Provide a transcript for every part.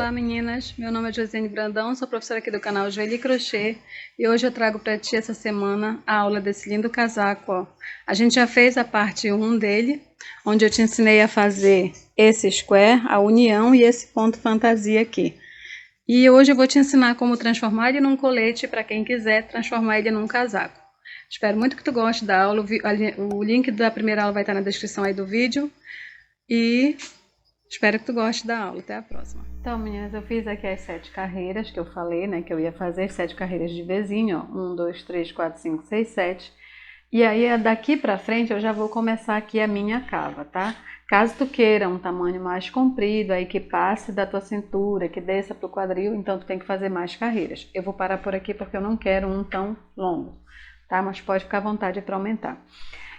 Olá meninas, meu nome é Josiane Brandão, sou professora aqui do canal Joeli Crochê e hoje eu trago para ti essa semana a aula desse lindo casaco, ó. A gente já fez a parte 1 dele, onde eu te ensinei a fazer esse square, a união e esse ponto fantasia aqui. E hoje eu vou te ensinar como transformar ele num colete para quem quiser transformar ele num casaco. Espero muito que tu goste da aula, o link da primeira aula vai estar na descrição aí do vídeo e espero que tu goste da aula. Até a próxima. Então, meninas, eu fiz aqui as 7 carreiras que eu falei, né? Que eu ia fazer 7 carreiras de vezinho, ó. 1, 2, 3, 4, 5, 6, 7. E aí, daqui pra frente, eu já vou começar aqui a minha cava, tá? Caso tu queira um tamanho mais comprido, aí que passe da tua cintura, que desça pro quadril, então tu tem que fazer mais carreiras. Eu vou parar por aqui porque eu não quero um tão longo, tá? Mas pode ficar à vontade para aumentar.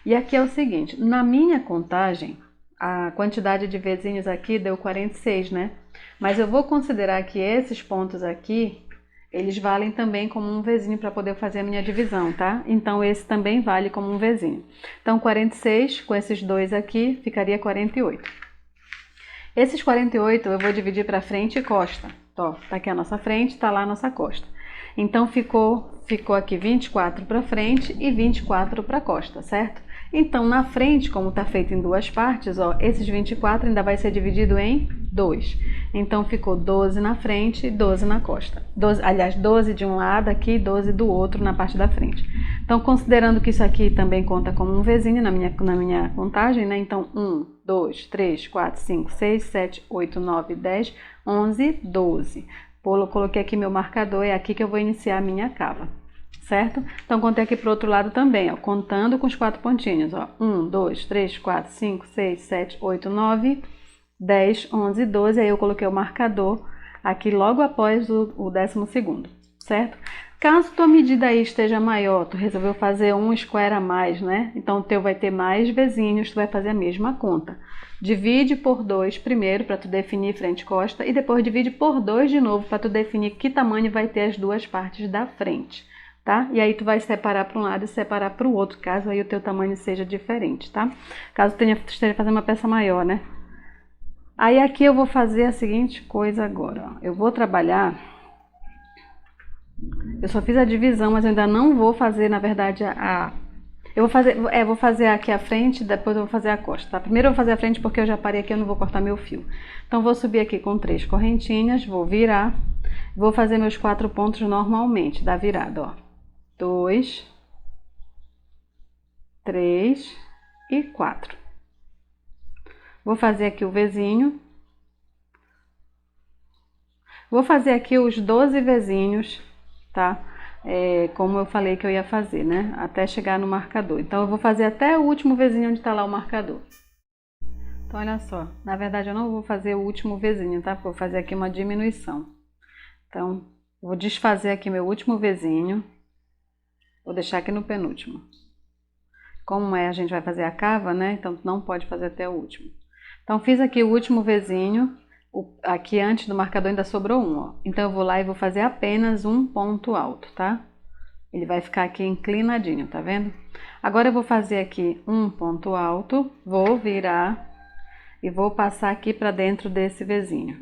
E aqui é o seguinte, na minha contagem, a quantidade de vezinhos aqui deu 46, né? Mas eu vou considerar que esses pontos aqui, eles valem também como um vezinho para poder fazer a minha divisão, tá? Então esse também vale como um vezinho. Então 46 com esses dois aqui ficaria 48. Esses 48 eu vou dividir para frente e costa. Ó, tá aqui a nossa frente, tá lá a nossa costa. Então ficou aqui 24 para frente e 24 para costa, certo? Então, na frente, como está feito em duas partes, ó, esses 24 ainda vai ser dividido em 2. Então, ficou 12 na frente e 12 na costa. 12, aliás, 12 de um lado aqui e 12 do outro na parte da frente. Então, considerando que isso aqui também conta como um vezinho na minha contagem, né? Então, 1, 2, 3, 4, 5, 6, 7, 8, 9, 10, 11, 12. Coloquei aqui meu marcador, é aqui que eu vou iniciar a minha cava. Certo? Então, contei aqui para o outro lado também, ó, contando com os 4 pontinhos, ó, 1, 2, 3, 4, 5, 6, 7, 8, 9, 10, 11, 12, aí eu coloquei o marcador aqui logo após o 12º, certo? Caso tua medida aí esteja maior, tu resolveu fazer um square a mais, né? Então, o teu vai ter mais vezinhos, tu vai fazer a mesma conta. Divide por 2 primeiro para tu definir frente e costa e depois divide por 2 de novo para tu definir que tamanho vai ter as duas partes da frente. Tá? E aí tu vai separar para um lado e separar para o outro, caso aí o teu tamanho seja diferente, tá? Caso tu esteja fazendo uma peça maior, né? Aí aqui eu vou fazer a seguinte coisa agora, ó. Eu vou trabalhar... Eu só fiz a divisão, mas eu ainda não vou fazer, na verdade, eu vou fazer aqui a frente, depois eu vou fazer a costa, tá? Primeiro eu vou fazer a frente porque eu já parei aqui, eu não vou cortar meu fio. Então, vou subir aqui com 3 correntinhas, vou virar, vou fazer meus 4 pontos normalmente, da virada, ó. 2, 3 e 4. Vou fazer aqui o vezinho. Vou fazer aqui os 12 vezinhos, tá? Como eu falei que eu ia fazer, né? Até chegar no marcador. Então, eu vou fazer até o último vezinho onde tá lá o marcador. Então, olha só. Na verdade, eu não vou fazer o último vezinho, tá? Vou fazer aqui uma diminuição. Então, vou desfazer aqui meu último vezinho. Vou deixar aqui no penúltimo. Como a gente vai fazer a cava, né? Então, não pode fazer até o último. Então, fiz aqui o último vezinho. Aqui antes do marcador ainda sobrou um, ó. Então, eu vou lá e vou fazer apenas um ponto alto, tá? Ele vai ficar aqui inclinadinho, tá vendo? Agora, eu vou fazer aqui um ponto alto. Vou virar e vou passar aqui para dentro desse vezinho.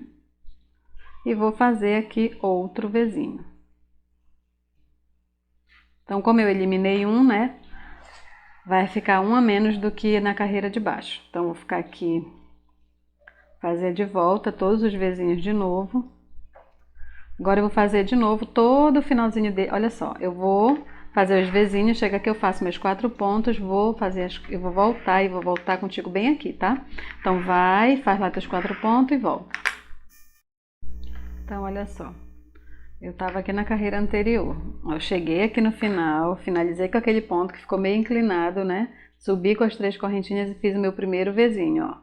E vou fazer aqui outro vezinho. Então, como eu eliminei um, né, vai ficar um a menos do que na carreira de baixo. Então, vou ficar aqui, fazer de volta todos os vezinhos de novo. Agora, eu vou fazer de novo todo o finalzinho dele. Olha só, eu vou fazer os vezinhos, chega aqui eu faço meus 4 pontos, eu vou voltar contigo bem aqui, tá? Então, faz lá teus 4 pontos e volta. Então, olha só. Eu tava aqui na carreira anterior, eu cheguei aqui no final, finalizei com aquele ponto que ficou meio inclinado, né? Subi com as 3 correntinhas e fiz o meu primeiro vezinho, ó.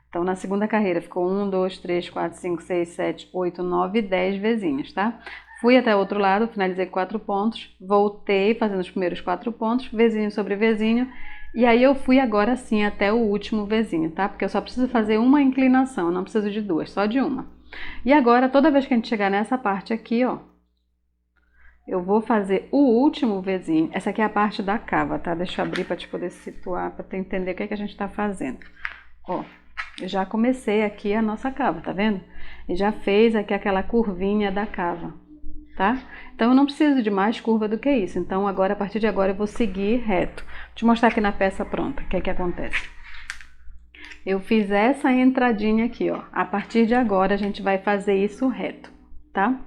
Então, na segunda carreira ficou 1, 2, 3, 4, 5, 6, 7, 8, 9, 10 vezinhos, tá? Fui até o outro lado, finalizei com 4 pontos, voltei fazendo os primeiros 4 pontos, vezinho sobre vezinho, e aí eu fui agora sim até o último vezinho, tá? Porque eu só preciso fazer uma inclinação, eu não preciso de duas, só de uma. E agora, toda vez que a gente chegar nessa parte aqui, ó, eu vou fazer o último vezinho. Essa aqui é a parte da cava, tá? Deixa eu abrir para te poder situar, para tu entender o que é que a gente tá fazendo. Ó, eu já comecei aqui a nossa cava, tá vendo? E já fez aqui aquela curvinha da cava, tá? Então eu não preciso de mais curva do que isso. Então agora, a partir de agora, eu vou seguir reto. Vou te mostrar aqui na peça pronta, o que é que acontece. Eu fiz essa entradinha aqui, ó. A partir de agora, a gente vai fazer isso reto, tá?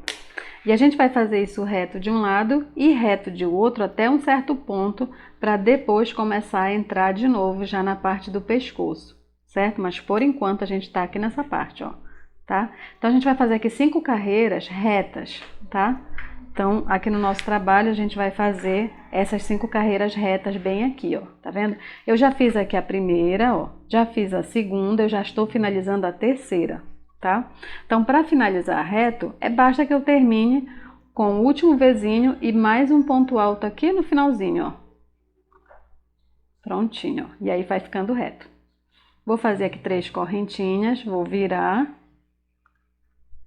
E a gente vai fazer isso reto de um lado e reto de outro até um certo ponto, para depois começar a entrar de novo já na parte do pescoço, certo? Mas por enquanto a gente tá aqui nessa parte, ó, tá? Então a gente vai fazer aqui 5 carreiras retas, tá? Então aqui no nosso trabalho a gente vai fazer essas 5 carreiras retas bem aqui, ó, tá vendo? Eu já fiz aqui a primeira, ó, já fiz a segunda, eu já estou finalizando a terceira, tá? Então, para finalizar reto, basta que eu termine com o último Vzinho e mais um ponto alto aqui no finalzinho, ó. Prontinho, ó. E aí vai ficando reto. Vou fazer aqui 3 correntinhas, vou virar.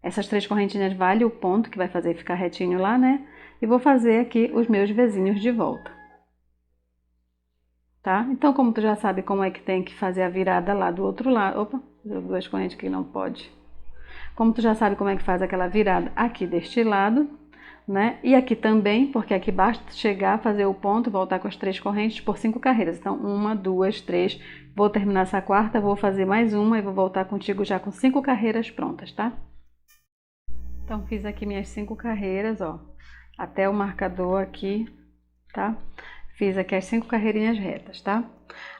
Essas 3 correntinhas vale o ponto que vai fazer ficar retinho lá, né? E vou fazer aqui os meus Vzinhos de volta. Tá? Então, como tu já sabe como é que tem que fazer a virada lá do outro lado... Opa, 2 correntes que não pode... Como tu já sabe como é que faz aquela virada aqui deste lado, né? E aqui também, porque aqui basta chegar, fazer o ponto, voltar com as 3 correntes por 5 carreiras. Então, 1, 2, 3, vou terminar essa quarta, vou fazer mais uma e vou voltar contigo já com 5 carreiras prontas, tá? Então, fiz aqui minhas 5 carreiras, ó, até o marcador aqui, tá? Fiz aqui as 5 carreirinhas retas, tá?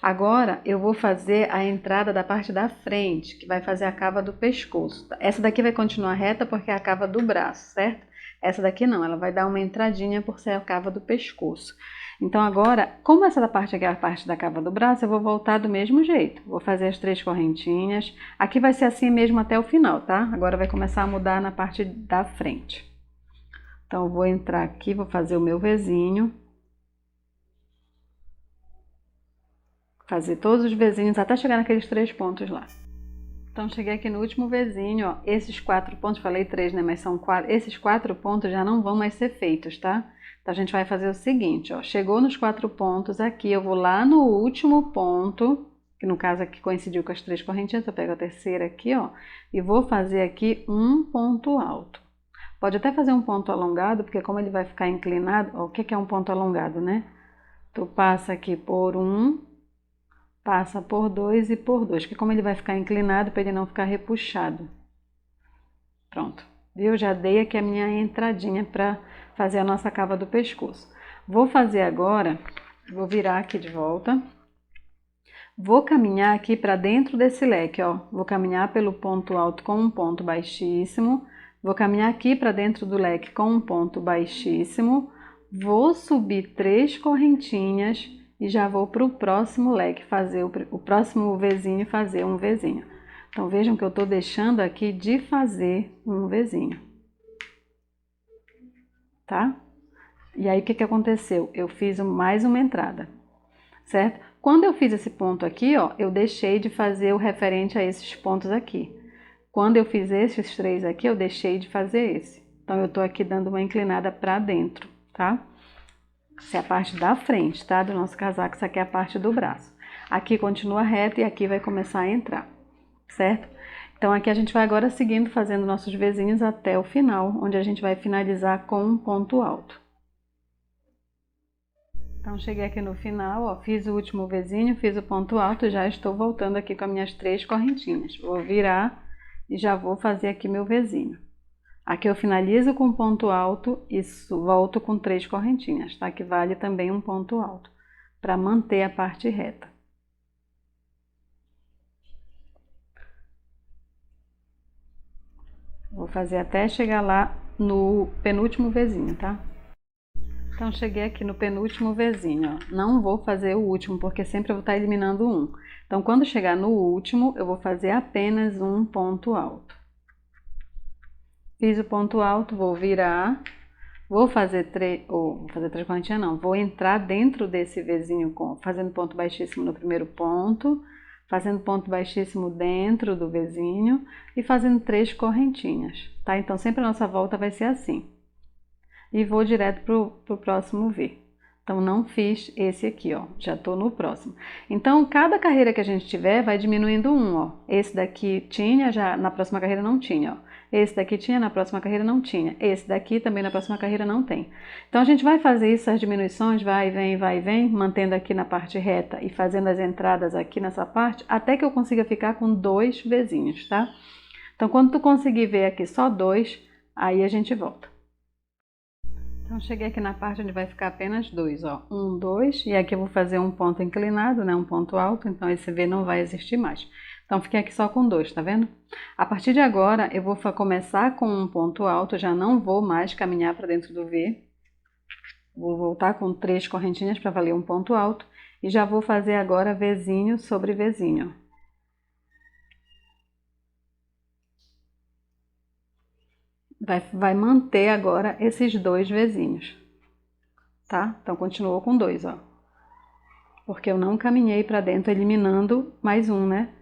Agora, eu vou fazer a entrada da parte da frente, que vai fazer a cava do pescoço. Essa daqui vai continuar reta porque é a cava do braço, certo? Essa daqui não, ela vai dar uma entradinha por ser a cava do pescoço. Então agora, como essa parte aqui é a parte da cava do braço, eu vou voltar do mesmo jeito. Vou fazer as 3 correntinhas. Aqui vai ser assim mesmo até o final, tá? Agora vai começar a mudar na parte da frente. Então eu vou entrar aqui, vou fazer o meu Vzinho. Fazer todos os Vzinhos até chegar naqueles 3 pontos lá. Então, cheguei aqui no último Vzinho, ó. Esses 4 pontos, falei 3, né? Mas são 4. Esses 4 pontos já não vão mais ser feitos, tá? Então, a gente vai fazer o seguinte, ó. Chegou nos 4 pontos aqui, eu vou lá no último ponto, que no caso aqui coincidiu com as 3 correntinhas, eu pego a terceira aqui, ó. E vou fazer aqui um ponto alto. Pode até fazer um ponto alongado, porque como ele vai ficar inclinado, ó, o que é um ponto alongado, né? Tu passa aqui por 1... Passa por 2 e por 2, que como ele vai ficar inclinado, para ele não ficar repuxado. Pronto, viu? Já dei aqui a minha entradinha para fazer a nossa cava do pescoço. Vou fazer agora, vou virar aqui de volta. Vou caminhar aqui para dentro desse leque, ó. Vou caminhar pelo ponto alto com um ponto baixíssimo. Vou caminhar aqui para dentro do leque com um ponto baixíssimo. Vou subir 3 correntinhas. E já vou para o próximo leque, fazer o próximo Vzinho, fazer um Vzinho. Então, vejam que eu estou deixando aqui de fazer um Vzinho. Tá? E aí, o que aconteceu? Eu fiz mais uma entrada, certo? Quando eu fiz esse ponto aqui, ó, eu deixei de fazer o referente a esses pontos aqui. Quando eu fiz esses 3 aqui, eu deixei de fazer esse. Então, eu estou aqui dando uma inclinada para dentro, tá? Essa é a parte da frente, tá? Do nosso casaco, essa aqui é a parte do braço. Aqui continua reto e aqui vai começar a entrar, certo? Então, aqui a gente vai agora seguindo, fazendo nossos Vzinhos até o final, onde a gente vai finalizar com um ponto alto. Então, cheguei aqui no final, ó, fiz o último Vzinho, fiz o ponto alto e já estou voltando aqui com as minhas 3 correntinhas. Vou virar e já vou fazer aqui meu Vzinho. Aqui eu finalizo com ponto alto e volto com 3 correntinhas, tá? Que vale também um ponto alto, para manter a parte reta. Vou fazer até chegar lá no penúltimo Vzinho, tá? Então, cheguei aqui no penúltimo Vzinho, ó. Não vou fazer o último, porque sempre eu vou estar eliminando um. Então, quando chegar no último, eu vou fazer apenas um ponto alto. Fiz o ponto alto, vou virar, vou fazer 3 correntinhas não, vou entrar dentro desse Vzinho fazendo ponto baixíssimo no primeiro ponto, fazendo ponto baixíssimo dentro do Vzinho e fazendo 3 correntinhas, tá? Então, sempre a nossa volta vai ser assim. E vou direto pro próximo V. Então, não fiz esse aqui, ó. Já tô no próximo. Então, cada carreira que a gente tiver, vai diminuindo um, ó. Esse daqui tinha, já na próxima carreira não tinha, ó. Esse daqui tinha, na próxima carreira não tinha. Esse daqui também na próxima carreira não tem. Então, a gente vai fazer isso, as diminuições, vai e vem, mantendo aqui na parte reta e fazendo as entradas aqui nessa parte, até que eu consiga ficar com 2 Vzinhos, tá? Então, quando tu conseguir ver aqui só 2, aí a gente volta. Então, cheguei aqui na parte onde vai ficar apenas 2, ó. 1, 2, e aqui eu vou fazer um ponto inclinado, né? Um ponto alto, então esse V não vai existir mais. Então, fiquei aqui só com 2, tá vendo? A partir de agora, eu vou começar com um ponto alto, já não vou mais caminhar para dentro do V. Vou voltar com 3 correntinhas para valer um ponto alto, e já vou fazer agora Vzinho sobre Vzinho. Vai manter agora esses 2 Vzinhos, tá? Então, continuou com 2, ó. Porque eu não caminhei para dentro eliminando mais um, né?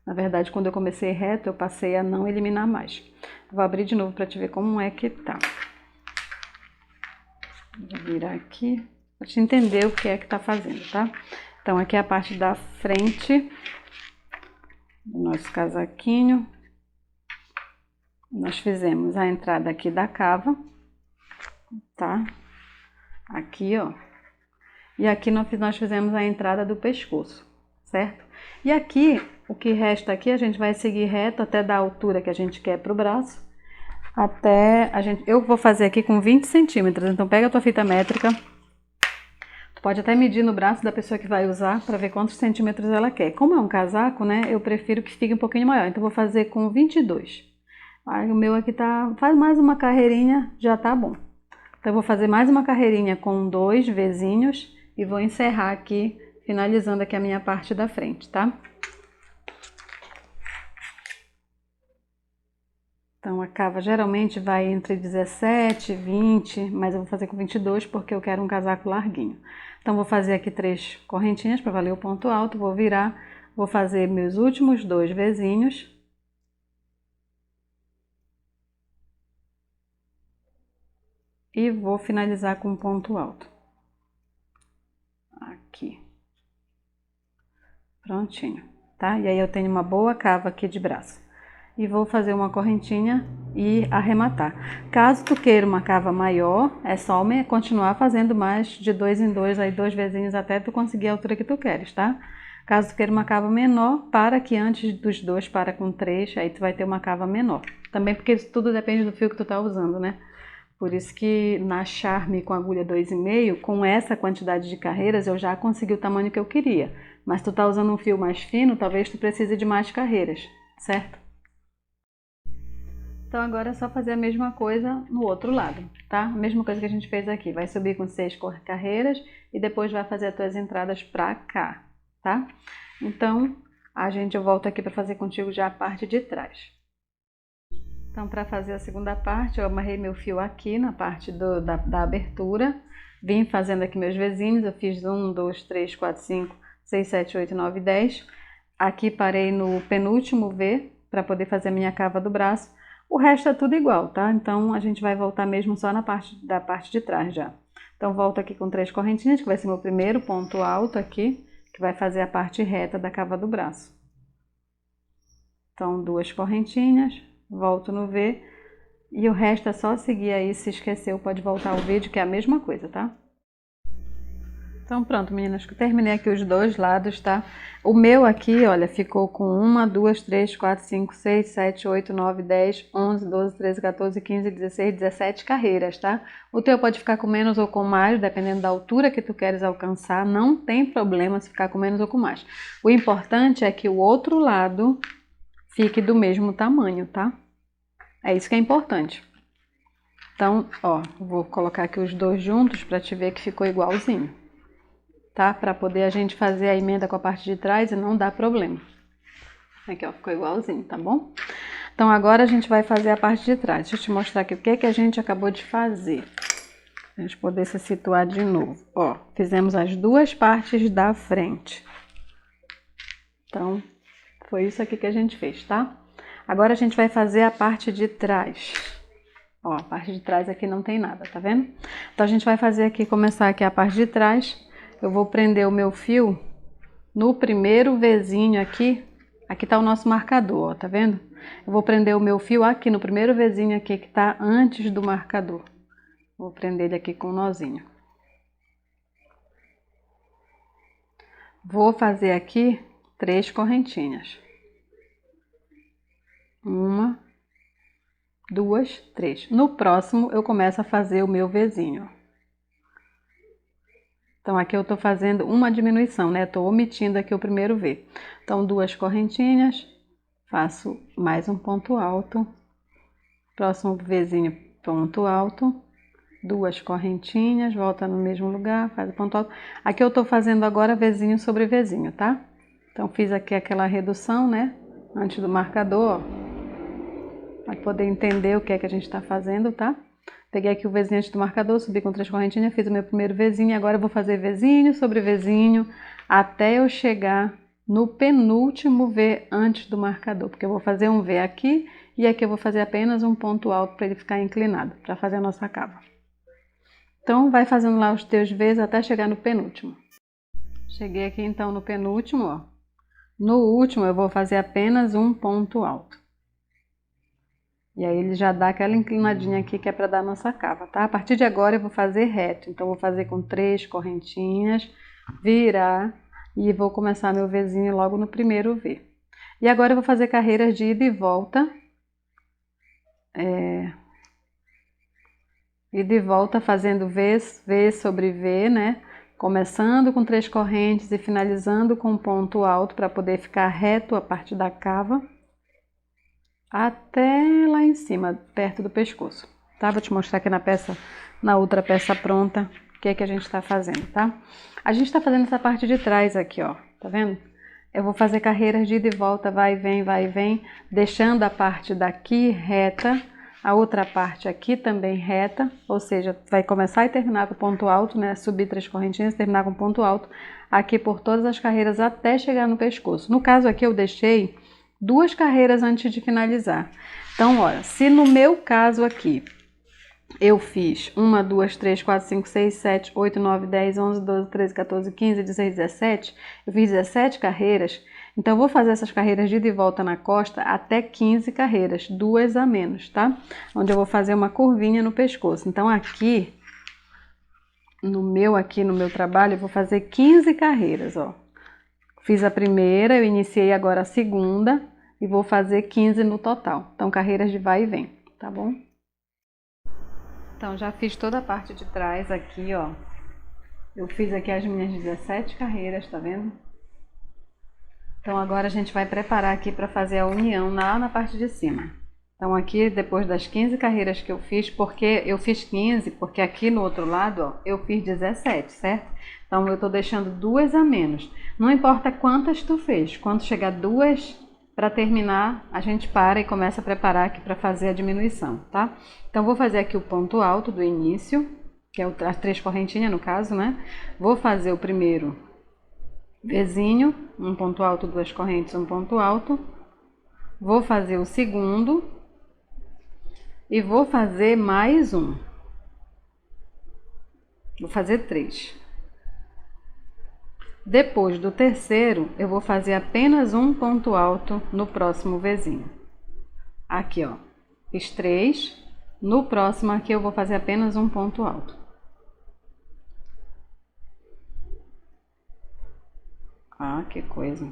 Na verdade, quando eu comecei reto, eu passei a não eliminar mais. Vou abrir de novo para te ver como é que tá. Vou virar aqui para te entender o que é que tá fazendo, tá? Então, aqui é a parte da frente do nosso casaquinho. Nós fizemos a entrada aqui da cava, tá? Aqui, ó. E aqui nós fizemos a entrada do pescoço, certo? E aqui, o que resta aqui, a gente vai seguir reto até da altura que a gente quer pro braço. Eu vou fazer aqui com 20 centímetros, então pega a tua fita métrica. Tu pode até medir no braço da pessoa que vai usar para ver quantos centímetros ela quer. Como é um casaco, né, eu prefiro que fique um pouquinho maior, então vou fazer com 22. Aí o meu aqui tá, faz mais uma carreirinha, já tá bom. Então eu vou fazer mais uma carreirinha com 2 Vzinhos e vou encerrar aqui, finalizando aqui a minha parte da frente, tá? Então a cava geralmente vai entre 17 e 20, mas eu vou fazer com 22 porque eu quero um casaco larguinho. Então vou fazer aqui 3 correntinhas para valer o ponto alto, vou virar, vou fazer meus últimos 2 Vzinhos. E vou finalizar com um ponto alto. Aqui. Prontinho, tá? E aí eu tenho uma boa cava aqui de braço. E vou fazer uma correntinha e arrematar. Caso tu queira uma cava maior, é só continuar fazendo mais de 2 em 2, aí 2 Vzinhos até tu conseguir a altura que tu queres, tá? Caso tu queira uma cava menor, para que antes dos 2 para com 3, aí tu vai ter uma cava menor. Também porque isso tudo depende do fio que tu tá usando, né? Por isso que na Charme com agulha 2,5, com essa quantidade de carreiras, eu já consegui o tamanho que eu queria. Mas tu tá usando um fio mais fino, talvez tu precise de mais carreiras, certo? Então agora é só fazer a mesma coisa no outro lado, tá? A mesma coisa que a gente fez aqui. Vai subir com 6 carreiras e depois vai fazer as tuas entradas pra cá, tá? Então, eu volto aqui para fazer contigo já a parte de trás. Então, para fazer a segunda parte, eu amarrei meu fio aqui na parte da abertura. Vim fazendo aqui meus Vzinhos, eu fiz 1, 2, 3, 4, 5, 6, 7, 8, 9, 10. Aqui parei no penúltimo V, para poder fazer a minha cava do braço. O resto é tudo igual, tá? Então, a gente vai voltar mesmo só na parte de trás já. Então, volto aqui com 3 correntinhas, que vai ser meu primeiro ponto alto aqui, que vai fazer a parte reta da cava do braço. Então, 2 correntinhas. Volto no V e o resto é só seguir aí, se esqueceu pode voltar ao vídeo que é a mesma coisa, tá? Então pronto, meninas, terminei aqui os dois lados, tá? O meu aqui, olha, ficou com 1, 2, 3, 4, 5, 6, 7, 8, 9, 10, 11, 12, 13, 14, 15, 16, 17 carreiras, tá? O teu pode ficar com menos ou com mais, dependendo da altura que tu queres alcançar, não tem problema se ficar com menos ou com mais. O importante é que o outro lado fique do mesmo tamanho, tá? É isso que é importante. Então, ó, vou colocar aqui os dois juntos para te ver que ficou igualzinho, tá? Para poder a gente fazer a emenda com a parte de trás e não dar problema. Aqui, ó, ficou igualzinho, tá bom? Então, agora a gente vai fazer a parte de trás. Deixa eu te mostrar aqui o que é que a gente acabou de fazer. Pra gente poder se situar de novo. Ó, fizemos as duas partes da frente. Então, foi isso aqui que a gente fez, tá? Agora a gente vai fazer a parte de trás. Ó, a parte de trás aqui não tem nada, tá vendo? Então a gente vai fazer aqui, começar aqui a parte de trás. Eu vou prender o meu fio no primeiro Vzinho aqui. Aqui tá o nosso marcador, ó, tá vendo? Eu vou prender o meu fio aqui no primeiro Vzinho aqui que tá antes do marcador. Vou prender ele aqui com um nozinho. Vou fazer aqui 3 correntinhas. 1, 2, 3. No próximo eu começo a fazer o meu Vzinho. Então aqui eu tô fazendo uma diminuição, né? Tô omitindo aqui o primeiro V. Então 2 correntinhas, faço mais um ponto alto. Próximo Vzinho, ponto alto. 2 correntinhas, volta no mesmo lugar, faz o ponto alto. Aqui eu tô fazendo agora Vzinho sobre Vzinho, tá? Então fiz aqui aquela redução, né? Antes do marcador, ó. Para poder entender o que é que a gente tá fazendo, tá? Peguei aqui o Vzinho antes do marcador, subi com 3 correntinhas, fiz o meu primeiro Vzinho e agora eu vou fazer Vzinho sobre Vzinho até eu chegar no penúltimo V antes do marcador, porque eu vou fazer um V aqui e aqui eu vou fazer apenas um ponto alto para ele ficar inclinado, para fazer a nossa cava. Então, vai fazendo lá os teus V's até chegar no penúltimo. Cheguei aqui então no penúltimo, ó. No último eu vou fazer apenas um ponto alto. E aí ele já dá aquela inclinadinha aqui que é para dar a nossa cava, tá? A partir de agora eu vou fazer reto. Então, vou fazer com 3 correntinhas, virar e vou começar meu Vzinho logo no primeiro V. E agora eu vou fazer carreiras de ida e volta. Ida e volta fazendo V sobre V, né? Começando com 3 correntes e finalizando com um ponto alto para poder ficar reto a parte da cava até lá em cima, perto do pescoço, tá? Vou te mostrar aqui na outra peça pronta, o que é que a gente tá fazendo, tá? A gente tá fazendo essa parte de trás aqui, ó, tá vendo? Eu vou fazer carreiras de ida e volta, vai e vem, deixando a parte daqui reta, a outra parte aqui também reta, ou seja, vai começar e terminar com ponto alto, né? Subir 3 correntinhas, terminar com ponto alto, aqui por todas as carreiras até chegar no pescoço. No caso aqui eu deixei 2 carreiras antes de finalizar. Então, olha, se no meu caso aqui eu fiz 1, 2, 3, 4, 5, 6, 7, 8, 9, 10, 11, 12, 13, 14, 15, 16, 17, eu fiz 17 carreiras, então eu vou fazer essas carreiras de ida e volta na costa até 15 carreiras, 2 a menos, tá? Onde eu vou fazer uma curvinha no pescoço. Então aqui no meu trabalho, eu vou fazer 15 carreiras, ó. Fiz a primeira, eu iniciei agora a segunda e vou fazer 15 no total. Então, carreiras de vai e vem, tá bom? Então, já fiz toda a parte de trás aqui, ó. Eu fiz aqui as minhas 17 carreiras, tá vendo? Então, agora a gente vai preparar aqui para fazer a união lá na parte de cima. Então, aqui, depois das 15 carreiras que eu fiz, porque eu fiz 15, porque aqui no outro lado, ó, eu fiz 17, certo? Então, eu tô deixando 2 a menos. Não importa quantas tu fez, quando chegar 2 para terminar, a gente para e começa a preparar aqui para fazer a diminuição, tá? Então, vou fazer aqui o ponto alto do início, que é as 3 correntinhas no caso, né? Vou fazer o primeiro Vzinho, um ponto alto, 2 correntes, um ponto alto. Vou fazer o segundo e vou fazer mais um. Vou fazer 3. Depois do terceiro, eu vou fazer apenas um ponto alto no próximo Vzinho. Aqui, ó, fiz 3. No próximo aqui eu vou fazer apenas um ponto alto. Ah, que coisa.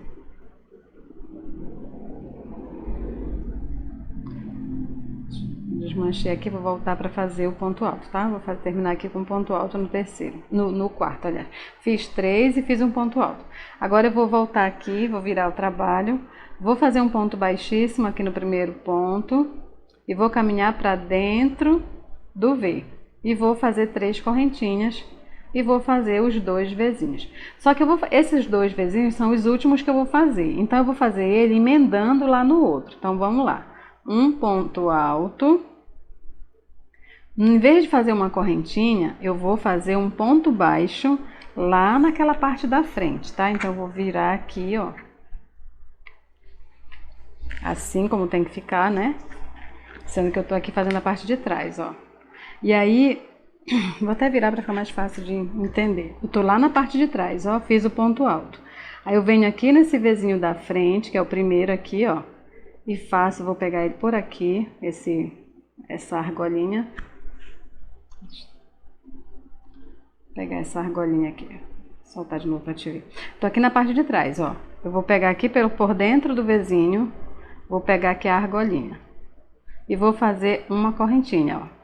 Desmanchei aqui, vou voltar para fazer o ponto alto, tá? Vou terminar aqui com ponto alto no terceiro, no quarto, aliás. Fiz 3 e fiz um ponto alto. Agora eu vou voltar aqui, vou virar o trabalho, vou fazer um ponto baixíssimo aqui no primeiro ponto e vou caminhar para dentro do V. E vou fazer 3 correntinhas e vou fazer os 2 Vzinhos. Só que esses 2 Vzinhos são os últimos que eu vou fazer, então eu vou fazer ele emendando lá no outro. Então vamos lá. Um ponto alto. Em vez de fazer uma correntinha, eu vou fazer um ponto baixo lá naquela parte da frente, tá? Então eu vou virar aqui, ó. Assim como tem que ficar, né? Sendo que eu tô aqui fazendo a parte de trás, ó. E aí, vou até virar para ficar mais fácil de entender. Eu tô lá na parte de trás, ó, fiz o ponto alto. Aí eu venho aqui nesse Vzinho da frente, que é o primeiro aqui, ó, e faço, vou pegar ele por aqui, essa argolinha. Vou pegar essa argolinha aqui, soltar de novo pra te ver. Tô aqui na parte de trás, ó. Eu vou pegar aqui por dentro do Vzinho, vou pegar aqui a argolinha. E vou fazer uma correntinha, ó.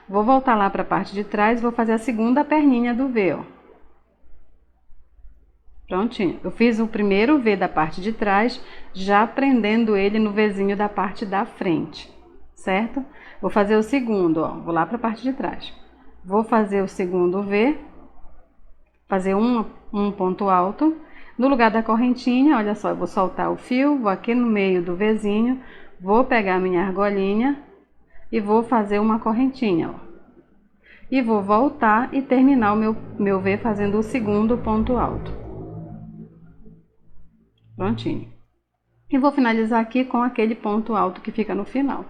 Vou voltar lá para a parte de trás, vou fazer a segunda perninha do V, ó. Prontinho. Eu fiz o primeiro V da parte de trás, já prendendo ele no Vzinho da parte da frente, certo? Vou fazer o segundo, ó. Vou lá para a parte de trás. Vou fazer o segundo V, fazer um ponto alto. No lugar da correntinha, olha só, eu vou soltar o fio, vou aqui no meio do Vzinho, vou pegar a minha argolinha e vou fazer uma correntinha, ó. E vou voltar e terminar o meu V fazendo o segundo ponto alto. Prontinho. E vou finalizar aqui com aquele ponto alto que fica no final.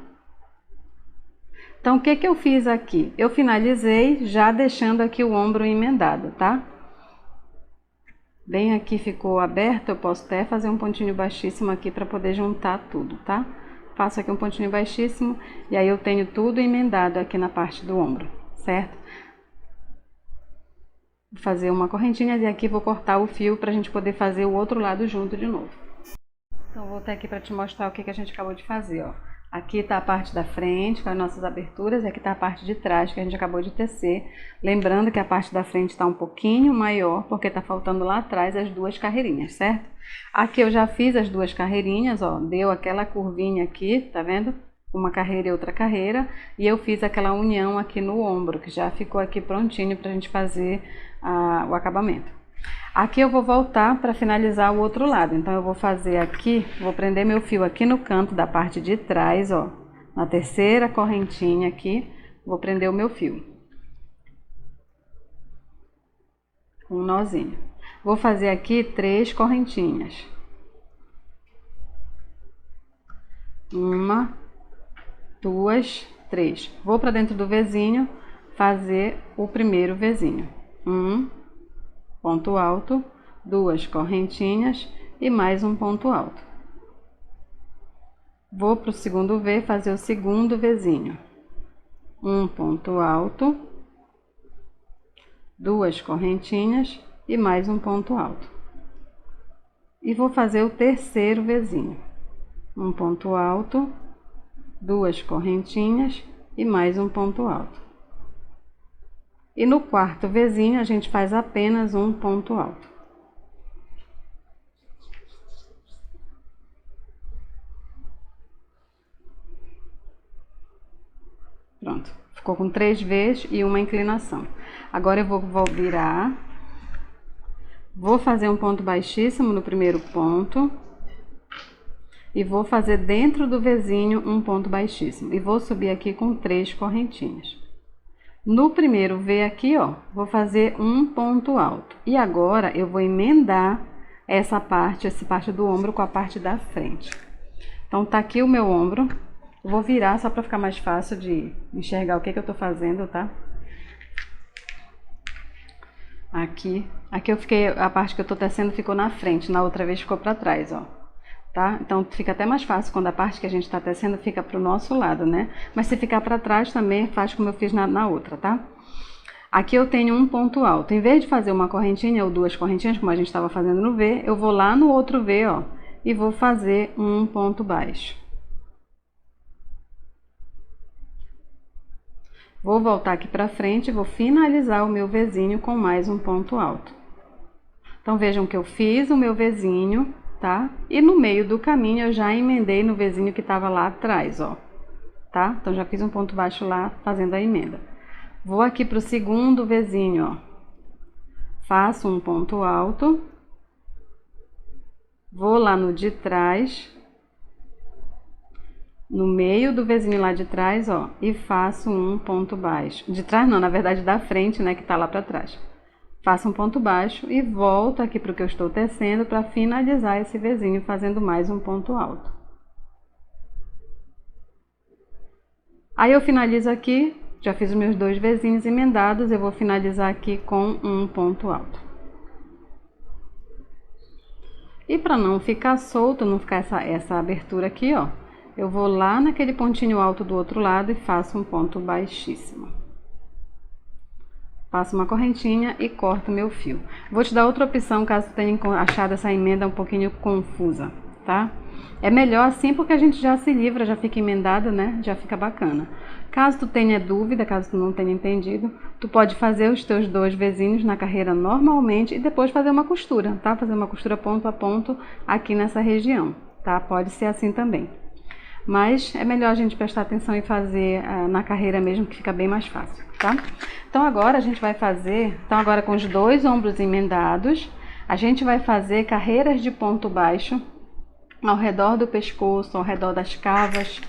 Então, o que que eu fiz aqui? Eu finalizei já deixando aqui o ombro emendado, tá? Bem aqui ficou aberto, eu posso até fazer um pontinho baixíssimo aqui para poder juntar tudo, tá? Faço aqui um pontinho baixíssimo e aí eu tenho tudo emendado aqui na parte do ombro, certo? Vou fazer uma correntinha e aqui vou cortar o fio para a gente poder fazer o outro lado junto de novo. Então, vou voltar aqui para te mostrar o que a gente acabou de fazer, ó. Aqui tá a parte da frente com as nossas aberturas e aqui tá a parte de trás que a gente acabou de tecer. Lembrando que a parte da frente está um pouquinho maior porque tá faltando lá atrás as duas carreirinhas, certo? Aqui eu já fiz as duas carreirinhas, ó, deu aquela curvinha aqui, tá vendo? Uma carreira e outra carreira, e eu fiz aquela união aqui no ombro, que já ficou aqui prontinho pra gente fazer o acabamento. Aqui eu vou voltar para finalizar o outro lado, então eu vou fazer aqui, vou prender meu fio aqui no canto da parte de trás, ó, na terceira correntinha aqui, vou prender o meu fio. Com um nozinho. Vou fazer aqui 3 correntinhas. 1, 2, 3. Vou para dentro do Vzinho fazer o primeiro Vzinho. 1 ponto alto, 2 correntinhas e mais um ponto alto. Vou para o segundo V fazer o segundo Vzinho. 1 ponto alto, 2 correntinhas e mais um ponto alto. E vou fazer o terceiro Vzinho. 1 ponto alto, 2 correntinhas e mais um ponto alto. E no quarto Vzinho a gente faz apenas um ponto alto. Pronto, ficou com 3 Vs e uma inclinação. Agora eu vou virar, vou fazer um ponto baixíssimo no primeiro ponto e vou fazer dentro do Vzinho um ponto baixíssimo e vou subir aqui com 3 correntinhas. No primeiro V aqui, ó, vou fazer um ponto alto. E agora eu vou emendar essa parte do ombro com a parte da frente. Então, tá aqui o meu ombro. Eu vou virar só para ficar mais fácil de enxergar o que eu tô fazendo, tá? Aqui eu fiquei, a parte que eu tô tecendo ficou na frente, na outra vez ficou para trás, ó. Tá? Então fica até mais fácil quando a parte que a gente está tecendo fica para o nosso lado, né? Mas se ficar para trás também faz como eu fiz na outra, tá? Aqui eu tenho um ponto alto. Em vez de fazer uma correntinha ou 2 correntinhas, como a gente estava fazendo no V, eu vou lá no outro V, ó, e vou fazer um ponto baixo. Vou voltar aqui para frente e vou finalizar o meu Vzinho com mais um ponto alto. Então vejam que eu fiz o meu Vzinho, tá? E no meio do caminho eu já emendei no Vzinho que estava lá atrás, ó, tá? Então já fiz um ponto baixo lá fazendo a emenda. Vou aqui pro segundo Vzinho, ó. Faço um ponto alto. Vou lá no de trás, no meio do Vzinho lá de trás, ó, e faço um ponto baixo. De trás não, na verdade da frente, né, que tá lá para trás. Faço um ponto baixo e volto aqui para o que eu estou tecendo para finalizar esse Vzinho fazendo mais um ponto alto. Aí eu finalizo aqui, já fiz os meus 2 vezinhos emendados, eu vou finalizar aqui com um ponto alto. E para não ficar solto, não ficar essa abertura aqui, ó, eu vou lá naquele pontinho alto do outro lado e faço um ponto baixíssimo. Passo uma correntinha e corto meu fio. Vou te dar outra opção caso tenha achado essa emenda um pouquinho confusa, tá? É melhor assim porque a gente já se livra, já fica emendada, né? Já fica bacana. Caso tu tenha dúvida, caso tu não tenha entendido, tu pode fazer os teus 2 vezinhos na carreira normalmente e depois fazer uma costura, tá? Fazer uma costura ponto a ponto aqui nessa região, tá? Pode ser assim também. Mas é melhor a gente prestar atenção e fazer na carreira mesmo, que fica bem mais fácil, tá? Então agora a gente vai fazer, agora com os 2 ombros emendados, a gente vai fazer carreiras de ponto baixo ao redor do pescoço, ao redor das cavas,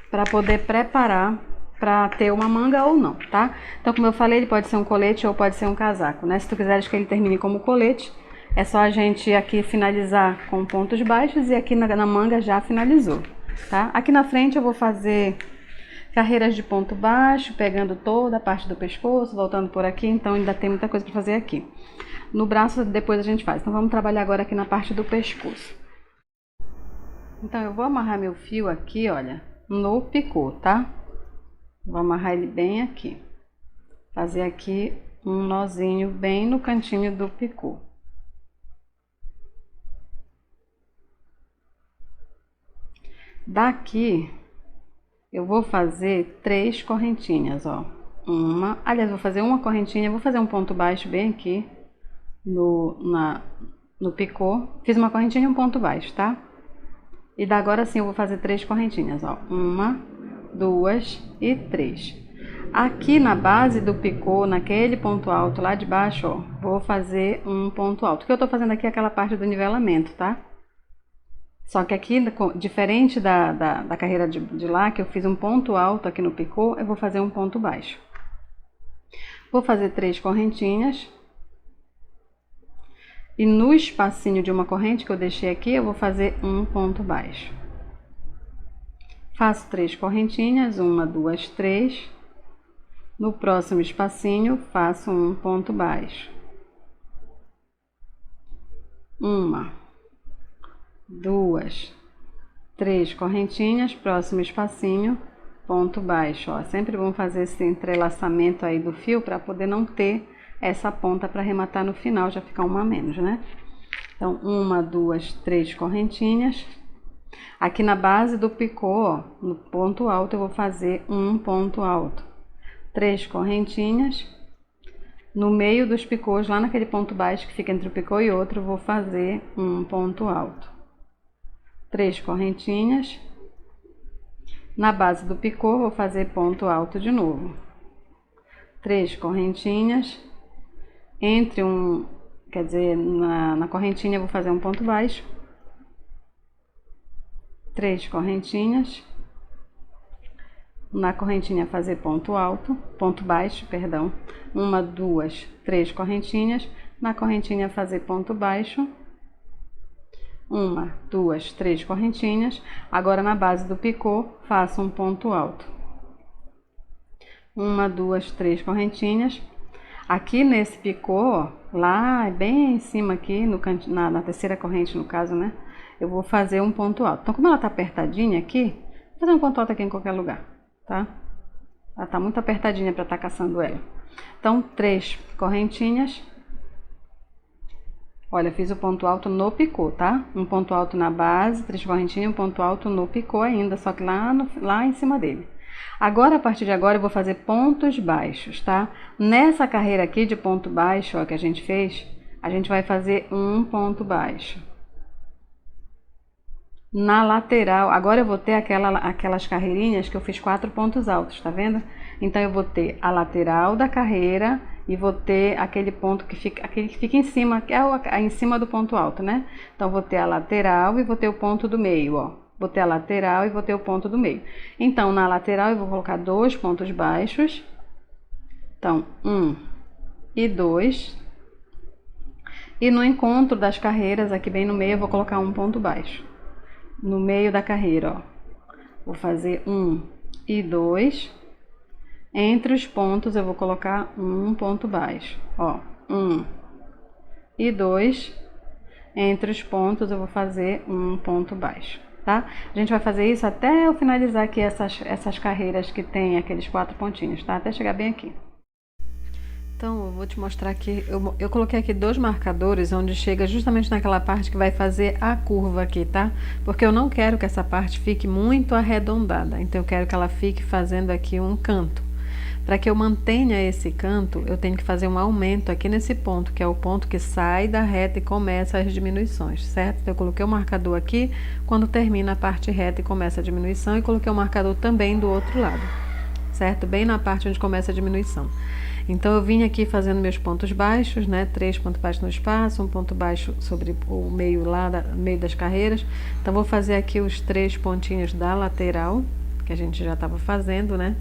para poder preparar para ter uma manga ou não, tá? Então, como eu falei, ele pode ser um colete ou pode ser um casaco, né? Se tu quiseres que ele termine como colete, é só a gente aqui finalizar com pontos baixos e aqui na manga já finalizou, tá? Aqui na frente eu vou fazer carreiras de ponto baixo, pegando toda a parte do pescoço, voltando por aqui, então ainda tem muita coisa para fazer aqui. No braço depois a gente faz, então vamos trabalhar agora aqui na parte do pescoço. Então eu vou amarrar meu fio aqui, olha, no picô, tá? Vou amarrar ele bem aqui. Fazer aqui um nozinho bem no cantinho do picô. Daqui eu vou fazer 3 correntinhas, ó. Aliás, vou fazer uma correntinha, vou fazer um ponto baixo bem aqui no picô. Fiz uma correntinha e um ponto baixo, tá? E da agora sim eu vou fazer 3 correntinhas, ó. 1, 2 e 3. Aqui na base do picô, naquele ponto alto lá de baixo, ó, vou fazer um ponto alto. O que eu tô fazendo aqui é aquela parte do nivelamento, tá? Só que aqui, diferente da carreira de lá, que eu fiz um ponto alto aqui no picô, eu vou fazer um ponto baixo. Vou fazer 3 correntinhas. E no espacinho de uma corrente que eu deixei aqui, eu vou fazer um ponto baixo. Faço 3 correntinhas, 1, 2, 3. No próximo espacinho, faço um ponto baixo. 1, 2, 3 correntinhas, próximo espacinho, ponto baixo, ó. Sempre vamos fazer esse entrelaçamento aí do fio para poder não ter essa ponta para arrematar no final, já ficar uma a menos, né? Então, 1, 2, 3 correntinhas. Aqui na base do picô, ó, no ponto alto, eu vou fazer um ponto alto. 3 correntinhas. No meio dos picôs, lá naquele ponto baixo que fica entre o picô e outro, eu vou fazer um ponto alto. 3 correntinhas. Na base do picô, vou fazer ponto alto de novo. 3 correntinhas. Entre quer dizer, na correntinha eu vou fazer um ponto baixo. 3 correntinhas. Na correntinha fazer ponto alto, ponto baixo, perdão. 1, 2, 3 correntinhas. Na correntinha fazer ponto baixo. 1, 2, 3 correntinhas. Agora na base do picô, faço um ponto alto. 1, 2, 3 correntinhas. Aqui nesse picô, ó, lá bem em cima aqui, na terceira corrente no caso, né? Eu vou fazer um ponto alto. Então, como ela tá apertadinha aqui, vou fazer um ponto alto aqui em qualquer lugar, tá? Ela tá muito apertadinha para estar caçando ela. Então, 3 correntinhas. Olha, fiz o ponto alto no picô, tá? Um ponto alto na base, 3 correntinhas, um ponto alto no picô ainda, só que lá em cima dele. Agora, a partir de agora, eu vou fazer pontos baixos, tá? Nessa carreira aqui de ponto baixo, ó, que a gente fez, a gente vai fazer um ponto baixo. Na lateral, agora eu vou ter aquelas carreirinhas que eu fiz 4 pontos altos, tá vendo? Então, eu vou ter a lateral da carreira e vou ter aquele ponto que fica em cima, que é em cima do ponto alto, né? Então, vou ter a lateral e vou ter o ponto do meio, ó. Vou ter a lateral e vou ter o ponto do meio. Então, na lateral eu vou colocar 2 pontos baixos. Então, 1 e 2. E no encontro das carreiras, aqui bem no meio, eu vou colocar um ponto baixo. No meio da carreira, ó. Vou fazer 1 e 2. Entre os pontos eu vou colocar um ponto baixo, ó, 1 e 2. Entre os pontos eu vou fazer um ponto baixo, tá? A gente vai fazer isso até eu finalizar aqui essas carreiras que tem aqueles 4 pontinhos, tá? Até chegar bem aqui. Então, eu vou te mostrar aqui, eu coloquei aqui 2 marcadores onde chega justamente naquela parte que vai fazer a curva aqui, tá? Porque eu não quero que essa parte fique muito arredondada, então eu quero que ela fique fazendo aqui um canto. Para que eu mantenha esse canto, eu tenho que fazer um aumento aqui nesse ponto, que é o ponto que sai da reta e começa as diminuições, certo? Então, eu coloquei o marcador aqui quando termina a parte reta e começa a diminuição, e coloquei o marcador também do outro lado, certo? Bem na parte onde começa a diminuição. Então, eu vim aqui fazendo meus pontos baixos, né? 3 pontos baixos no espaço, um ponto baixo sobre o meio lá, meio das carreiras. Então, vou fazer aqui os 3 pontinhos da lateral, que a gente já estava fazendo, né?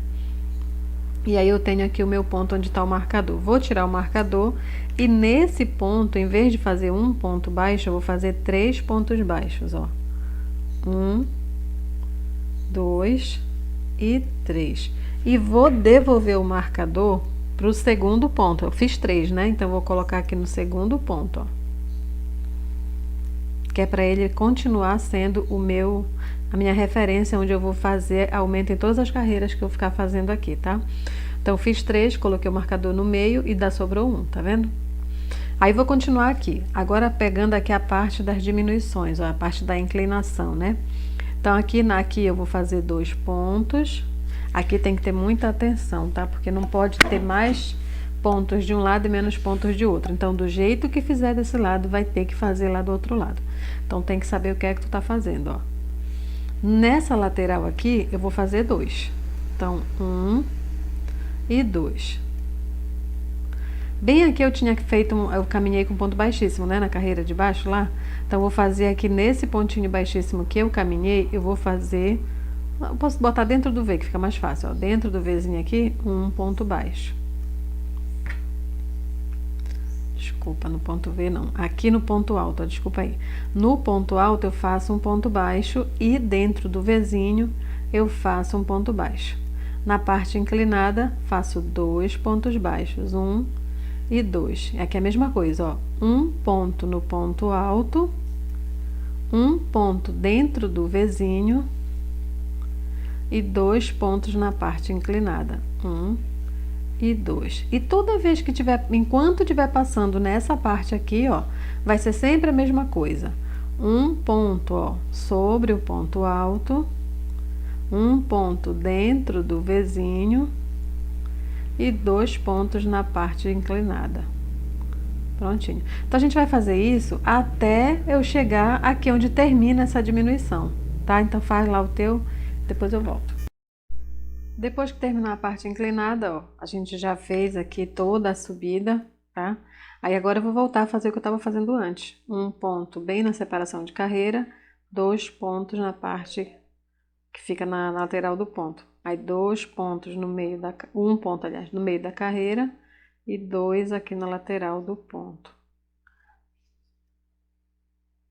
E aí eu tenho aqui o meu ponto onde está o marcador. Vou tirar o marcador e nesse ponto, em vez de fazer um ponto baixo, eu vou fazer 3 pontos baixos, ó. 1, 2 e 3. E vou devolver o marcador para o segundo ponto. Eu fiz 3, né? Então, eu vou colocar aqui no segundo ponto, ó. Que é para ele continuar sendo a minha referência, onde eu vou fazer aumento em todas as carreiras que eu ficar fazendo aqui, tá? Então, fiz 3, coloquei o marcador no meio e sobrou 1, tá vendo? Aí, vou continuar aqui. Agora, pegando aqui a parte das diminuições, ó, a parte da inclinação, né? Então, aqui eu vou fazer 2 pontos. Aqui tem que ter muita atenção, tá? Porque não pode ter mais pontos de um lado e menos pontos de outro. Então, do jeito que fizer desse lado, vai ter que fazer lá do outro lado. Então, tem que saber o que é que tu tá fazendo, ó. Nessa lateral aqui, eu vou fazer 2. Então, 1 e 2. Bem aqui eu tinha feito, eu caminhei com ponto baixíssimo, né? Na carreira de baixo lá. Então, eu vou fazer aqui nesse pontinho baixíssimo que eu caminhei, eu vou fazer... Eu posso botar dentro do V, que fica mais fácil, ó. Dentro do Vzinho aqui, um ponto baixo. Desculpa, no ponto V não. Aqui no ponto alto, ó, desculpa aí. No ponto alto eu faço um ponto baixo e dentro do Vzinho eu faço um ponto baixo. Na parte inclinada, faço 2 pontos baixos, 1 e 2. Aqui é a mesma coisa, ó. Um ponto no ponto alto, um ponto dentro do Vzinho e 2 pontos na parte inclinada, 1 e 2. E toda vez que enquanto estiver passando nessa parte aqui, ó, vai ser sempre a mesma coisa. Um ponto, ó, sobre o ponto alto, um ponto dentro do Vzinho e 2 pontos na parte inclinada. Prontinho. Então, a gente vai fazer isso até eu chegar aqui onde termina essa diminuição, tá? Então, faz lá o teu, depois eu volto. Depois que terminar a parte inclinada, ó, a gente já fez aqui toda a subida, tá? Aí agora eu vou voltar a fazer o que eu estava fazendo antes. Um ponto bem na separação de carreira, 2 pontos na parte que fica na lateral do ponto. Aí 2 pontos no meio um ponto, aliás, no meio da carreira e 2 aqui na lateral do ponto.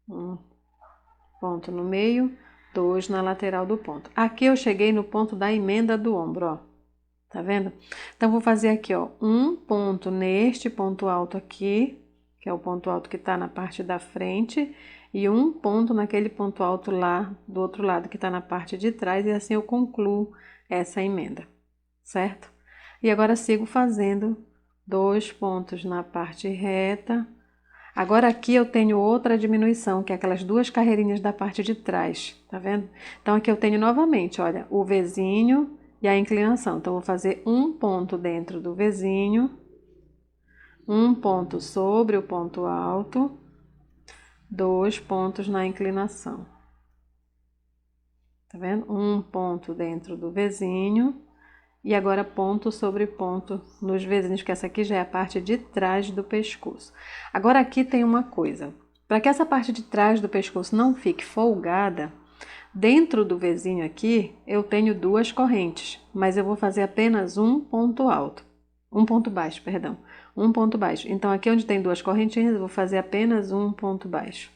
Um ponto no meio, 2 na lateral do ponto. Aqui eu cheguei no ponto da emenda do ombro, ó. Tá vendo? Então, vou fazer aqui, ó, um ponto neste ponto alto aqui, que é o ponto alto que tá na parte da frente, e um ponto naquele ponto alto lá do outro lado, que tá na parte de trás, e assim eu concluo essa emenda, certo? E agora sigo fazendo 2 pontos na parte reta. Agora aqui eu tenho outra diminuição, que é aquelas 2 carreirinhas da parte de trás, tá vendo? Então, aqui eu tenho novamente, olha, o Vzinho e a inclinação. Então, eu vou fazer um ponto dentro do Vzinho, um ponto sobre o ponto alto, 2 pontos na inclinação. Tá vendo? Um ponto dentro do Vzinho e agora ponto sobre ponto nos Vzinhos, que essa aqui já é a parte de trás do pescoço. Agora aqui tem uma coisa, para que essa parte de trás do pescoço não fique folgada, dentro do Vzinho aqui eu tenho 2 correntes, mas eu vou fazer apenas um ponto alto, um ponto baixo, perdão, um ponto baixo. Então aqui onde tem 2 correntinhas eu vou fazer apenas um ponto baixo.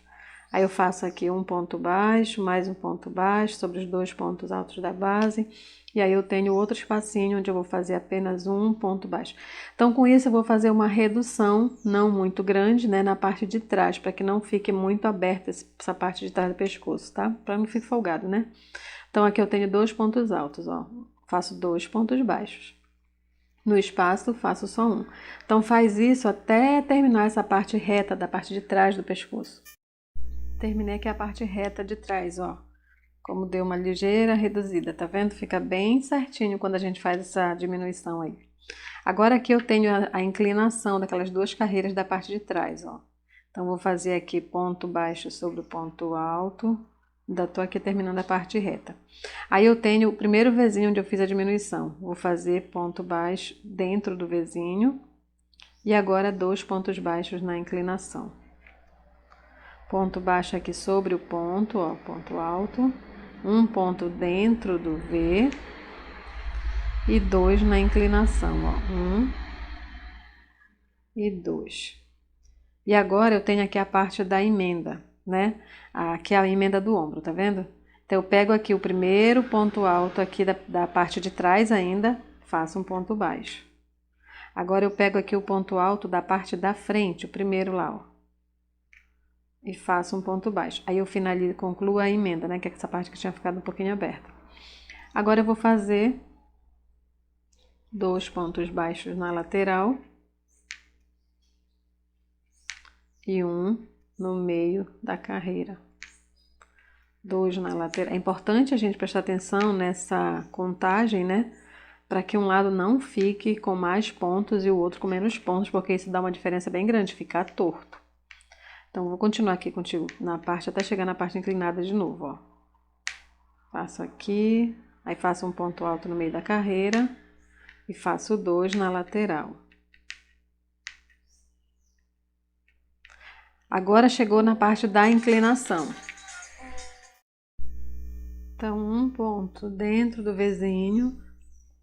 Aí eu faço aqui um ponto baixo, mais um ponto baixo sobre os 2 pontos altos da base. E aí eu tenho outro espacinho onde eu vou fazer apenas um ponto baixo. Então com isso eu vou fazer uma redução, não muito grande, né, na parte de trás, para que não fique muito aberta essa parte de trás do pescoço, tá? Para não ficar folgado, né? Então aqui eu tenho 2 pontos altos, ó. Faço 2 pontos baixos. No espaço faço só um. Então faz isso até terminar essa parte reta da parte de trás do pescoço. Terminei aqui a parte reta de trás, ó. Como deu uma ligeira reduzida, tá vendo? Fica bem certinho quando a gente faz essa diminuição aí. Agora aqui eu tenho a inclinação daquelas 2 carreiras da parte de trás, ó. Então vou fazer aqui ponto baixo sobre o ponto alto. Ainda tô aqui terminando a parte reta. Aí eu tenho o primeiro Vzinho onde eu fiz a diminuição. Vou fazer ponto baixo dentro do Vzinho. E agora 2 pontos baixos na inclinação. Ponto baixo aqui sobre o ponto, ó, ponto alto. Um ponto dentro do V. E 2 na inclinação, ó. 1 e 2. E agora eu tenho aqui a parte da emenda, né? Aqui é a emenda do ombro, tá vendo? Então eu pego aqui o primeiro ponto alto aqui da parte de trás ainda, faço um ponto baixo. Agora eu pego aqui o ponto alto da parte da frente, o primeiro lá, ó. E faço um ponto baixo. Aí eu finalizo, concluo a emenda, né? Que é essa parte que tinha ficado um pouquinho aberta. Agora eu vou fazer 2 pontos baixos na lateral. E um no meio da carreira. 2 na lateral. É importante a gente prestar atenção nessa contagem, né? Para que um lado não fique com mais pontos e o outro com menos pontos, porque isso dá uma diferença bem grande, ficar torto. Então, vou continuar aqui contigo na parte, até chegar na parte inclinada de novo, ó. Faço aqui, aí faço um ponto alto no meio da carreira e faço 2 na lateral. Agora chegou na parte da inclinação. Então, um ponto dentro do Vzinho,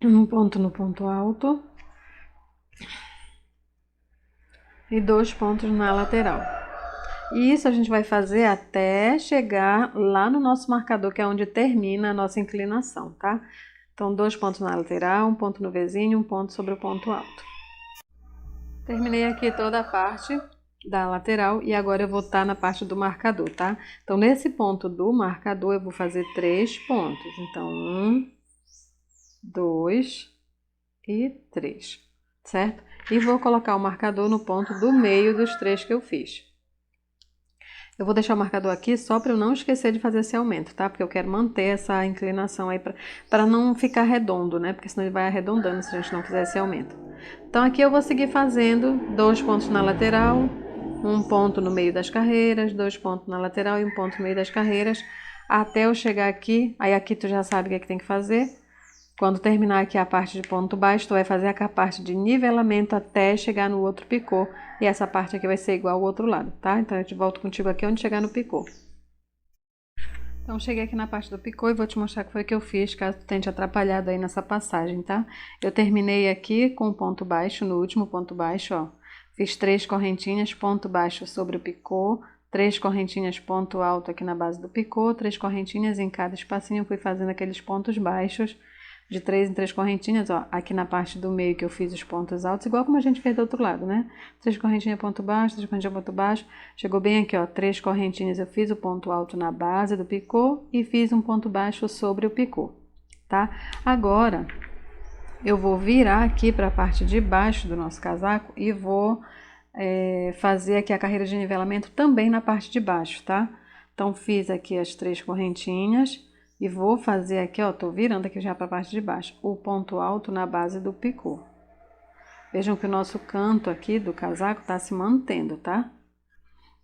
um ponto no ponto alto e 2 pontos na lateral. E isso a gente vai fazer até chegar lá no nosso marcador, que é onde termina a nossa inclinação, tá? Então, 2 pontos na lateral, um ponto no Vzinho, um ponto sobre o ponto alto. Terminei aqui toda a parte da lateral e agora eu vou estar na parte do marcador, tá? Então, nesse ponto do marcador, eu vou fazer 3 pontos. Então, 1, 2 e 3, certo? E vou colocar o marcador no ponto do meio dos 3 que eu fiz. Eu vou deixar o marcador aqui só para eu não esquecer de fazer esse aumento, tá? Porque eu quero manter essa inclinação aí para não ficar redondo, né? Porque senão ele vai arredondando se a gente não fizer esse aumento. Então aqui eu vou seguir fazendo 2 pontos na lateral, um ponto no meio das carreiras, 2 pontos na lateral e um ponto no meio das carreiras, até eu chegar aqui. Aí aqui tu já sabe o que é que tem que fazer. Quando terminar aqui a parte de ponto baixo, tu vai fazer a parte de nivelamento até chegar no outro picô. E essa parte aqui vai ser igual ao outro lado, tá? Então eu te volto contigo aqui onde chegar no picô. Então cheguei aqui na parte do picô e vou te mostrar o que foi que eu fiz, caso tu tenha te atrapalhado aí nessa passagem, tá? Eu terminei aqui com o ponto baixo, no último ponto baixo, ó. Fiz 3 correntinhas, ponto baixo sobre o picô, 3 correntinhas, ponto alto aqui na base do picô, 3 correntinhas em cada espacinho, eu fui fazendo aqueles pontos baixos de 3 em 3 correntinhas, ó, aqui na parte do meio que eu fiz os pontos altos, igual como a gente fez do outro lado, né? 3 correntinhas, ponto baixo, 3 correntinhas, ponto baixo, chegou bem aqui, ó, 3 correntinhas, eu fiz o ponto alto na base do picô e fiz um ponto baixo sobre o picô, tá? Agora, eu vou virar aqui para a parte de baixo do nosso casaco e vou fazer aqui a carreira de nivelamento também na parte de baixo, tá? Então, fiz aqui as 3 correntinhas. E vou fazer aqui, ó, tô virando aqui já para a parte de baixo, o ponto alto na base do picô. Vejam que o nosso canto aqui do casaco tá se mantendo, tá?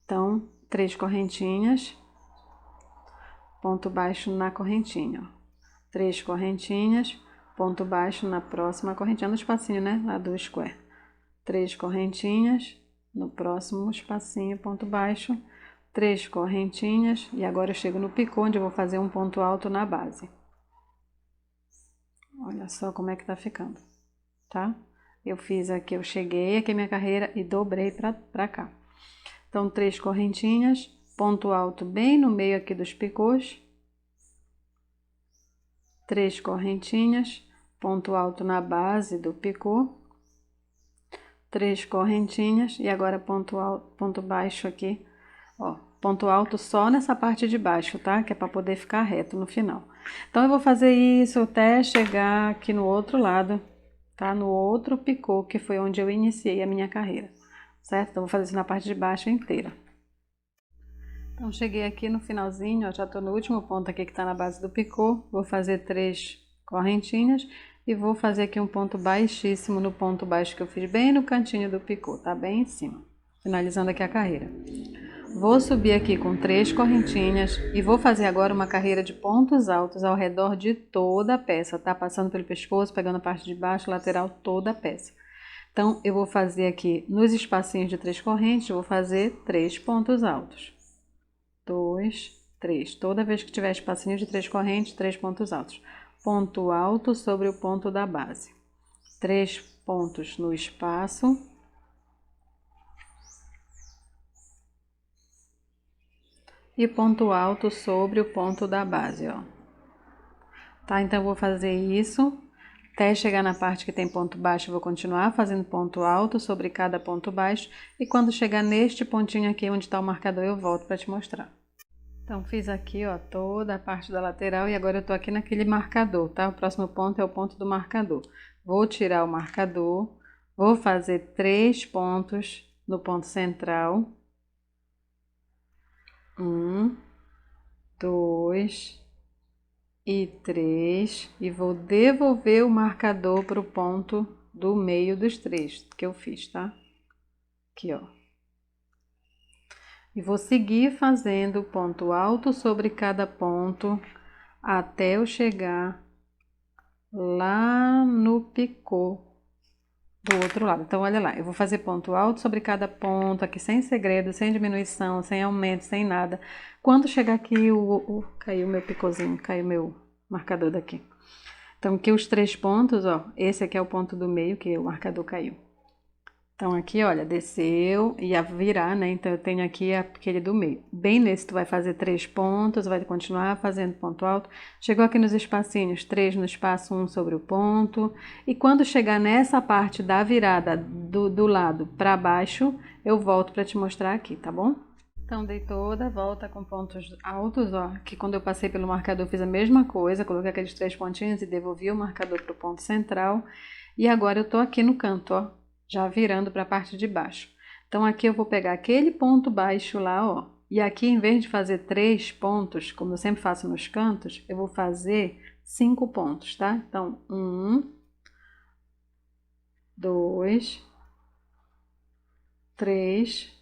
Então, 3 correntinhas, ponto baixo na correntinha, ó. 3 correntinhas, ponto baixo na próxima correntinha, no espacinho, né, lá do square. 3 correntinhas, no próximo espacinho, ponto baixo. 3 correntinhas e agora eu chego no picô, onde eu vou fazer um ponto alto na base. Olha só como é que tá ficando, tá? Eu fiz aqui, eu cheguei aqui minha carreira e dobrei pra cá. Então, 3 correntinhas, ponto alto bem no meio aqui dos picôs, 3 correntinhas, ponto alto na base do picô, 3 correntinhas e agora ponto alto, ponto baixo aqui, ó, ponto alto só nessa parte de baixo, tá? Que é para poder ficar reto no final. Então eu vou fazer isso até chegar aqui no outro lado, tá? No outro picô, que foi onde eu iniciei a minha carreira, certo? Então vou fazer isso na parte de baixo inteira. Então cheguei aqui no finalzinho, ó, já tô no último ponto aqui que tá na base do picô, vou fazer 3 correntinhas e vou fazer aqui um ponto baixíssimo no ponto baixo que eu fiz bem no cantinho do picô, tá? Bem em cima, finalizando aqui a carreira. Vou subir aqui com 3 correntinhas e vou fazer agora uma carreira de pontos altos ao redor de toda a peça, tá? Passando pelo pescoço, pegando a parte de baixo, lateral, toda a peça. Então, eu vou fazer aqui, nos espacinhos de 3 correntes, eu vou fazer 3 pontos altos. 2, 3. Toda vez que tiver espacinho de 3 correntes, 3 pontos altos. Ponto alto sobre o ponto da base. 3 pontos no espaço. E ponto alto sobre o ponto da base, ó. Tá? Então, eu vou fazer isso até chegar na parte que tem ponto baixo, eu vou continuar fazendo ponto alto sobre cada ponto baixo. E quando chegar neste pontinho aqui onde está o marcador, eu volto para te mostrar. Então, fiz aqui, ó, toda a parte da lateral e agora eu tô aqui naquele marcador, tá? O próximo ponto é o ponto do marcador. Vou tirar o marcador, vou fazer 3 pontos no ponto central. 1, 2 e 3. E vou devolver o marcador para o ponto do meio dos 3 que eu fiz, tá? Aqui, ó. E vou seguir fazendo ponto alto sobre cada ponto até eu chegar lá no picô do outro lado. Então, olha lá, eu vou fazer ponto alto sobre cada ponto aqui, sem segredo, sem diminuição, sem aumento, sem nada. Quando chegar aqui, caiu meu picôzinho, caiu meu marcador daqui. Então, aqui os 3 pontos, ó, esse aqui é o ponto do meio que o marcador caiu. Então, aqui, olha, desceu e ia virar, né? Então, eu tenho aqui aquele do meio. Bem nesse, tu vai fazer 3 pontos, vai continuar fazendo ponto alto. Chegou aqui nos espacinhos, 3 no espaço, 1 sobre o ponto. E quando chegar nessa parte da virada do lado para baixo, eu volto para te mostrar aqui, tá bom? Então, dei toda a volta com pontos altos, ó. Que quando eu passei pelo marcador, eu fiz a mesma coisa. Coloquei aqueles 3 pontinhos e devolvi o marcador para o ponto central. E agora eu tô aqui no canto, ó, já virando para a parte de baixo. Então, aqui eu vou pegar aquele ponto baixo lá, ó. E aqui, em vez de fazer 3 pontos, como eu sempre faço nos cantos, eu vou fazer 5 pontos, tá? Então, 1, 2, 3,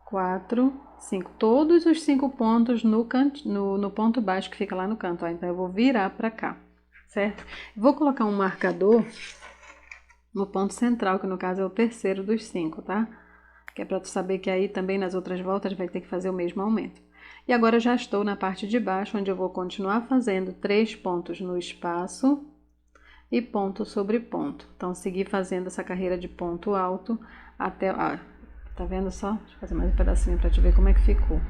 4, 5. Todos os 5 pontos no ponto baixo que fica lá no canto, ó. Então, eu vou virar para cá, certo? Vou colocar um marcador no ponto central, que no caso é o terceiro dos 5, tá? Que é para tu saber que aí também nas outras voltas vai ter que fazer o mesmo aumento. E agora eu já estou na parte de baixo, onde eu vou continuar fazendo 3 pontos no espaço e ponto sobre ponto. Então, seguir fazendo essa carreira de ponto alto até... Ah, tá vendo só? Deixa eu fazer mais um pedacinho para te ver como é que ficou.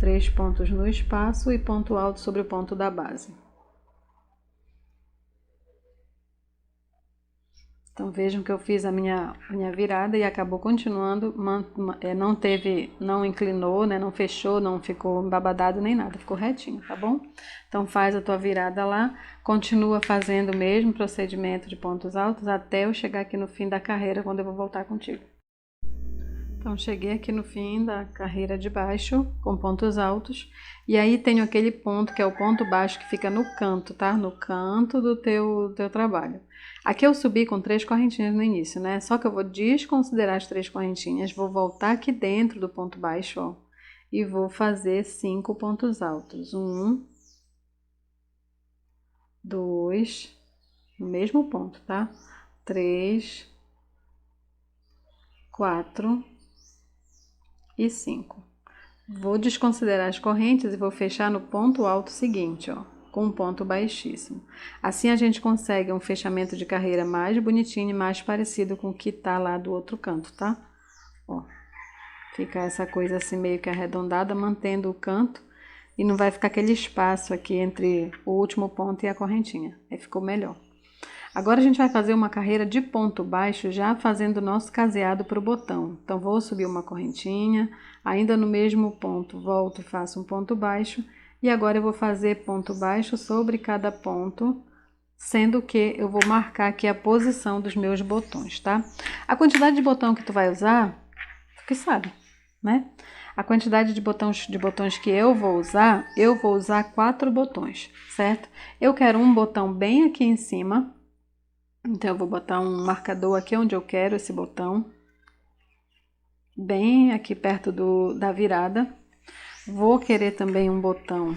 3 pontos no espaço e ponto alto sobre o ponto da base. Então, vejam que eu fiz a minha virada e acabou continuando, não inclinou, né, não fechou, não ficou babadado nem nada, ficou retinho, tá bom? Então, faz a tua virada lá, continua fazendo o mesmo procedimento de pontos altos até eu chegar aqui no fim da carreira, quando eu vou voltar contigo. Então, cheguei aqui no fim da carreira de baixo, com pontos altos, e aí tenho aquele ponto, que é o ponto baixo, que fica no canto, tá? No canto do teu trabalho. Aqui eu subi com 3 correntinhas no início, né? Só que eu vou desconsiderar as 3 correntinhas, vou voltar aqui dentro do ponto baixo, ó, e vou fazer 5 pontos altos. 1, 2, no mesmo ponto, tá? 3, 4... e 5. Vou desconsiderar as correntes e vou fechar no ponto alto seguinte, ó, com um ponto baixíssimo. Assim a gente consegue um fechamento de carreira mais bonitinho e mais parecido com o que tá lá do outro canto, tá? Ó. Fica essa coisa assim meio que arredondada, mantendo o canto. E não vai ficar aquele espaço aqui entre o último ponto e a correntinha. Aí ficou melhor. Agora a gente vai fazer uma carreira de ponto baixo, já fazendo o nosso caseado para o botão. Então, vou subir uma correntinha, ainda no mesmo ponto, volto e faço um ponto baixo. E agora eu vou fazer ponto baixo sobre cada ponto, sendo que eu vou marcar aqui a posição dos meus botões, tá? A quantidade de botão que tu vai usar, tu que sabe, né? A quantidade de botões que eu vou usar 4 botões, certo? Eu quero um botão bem aqui em cima, então eu vou botar um marcador aqui onde eu quero esse botão, bem aqui perto da virada. Vou querer também um botão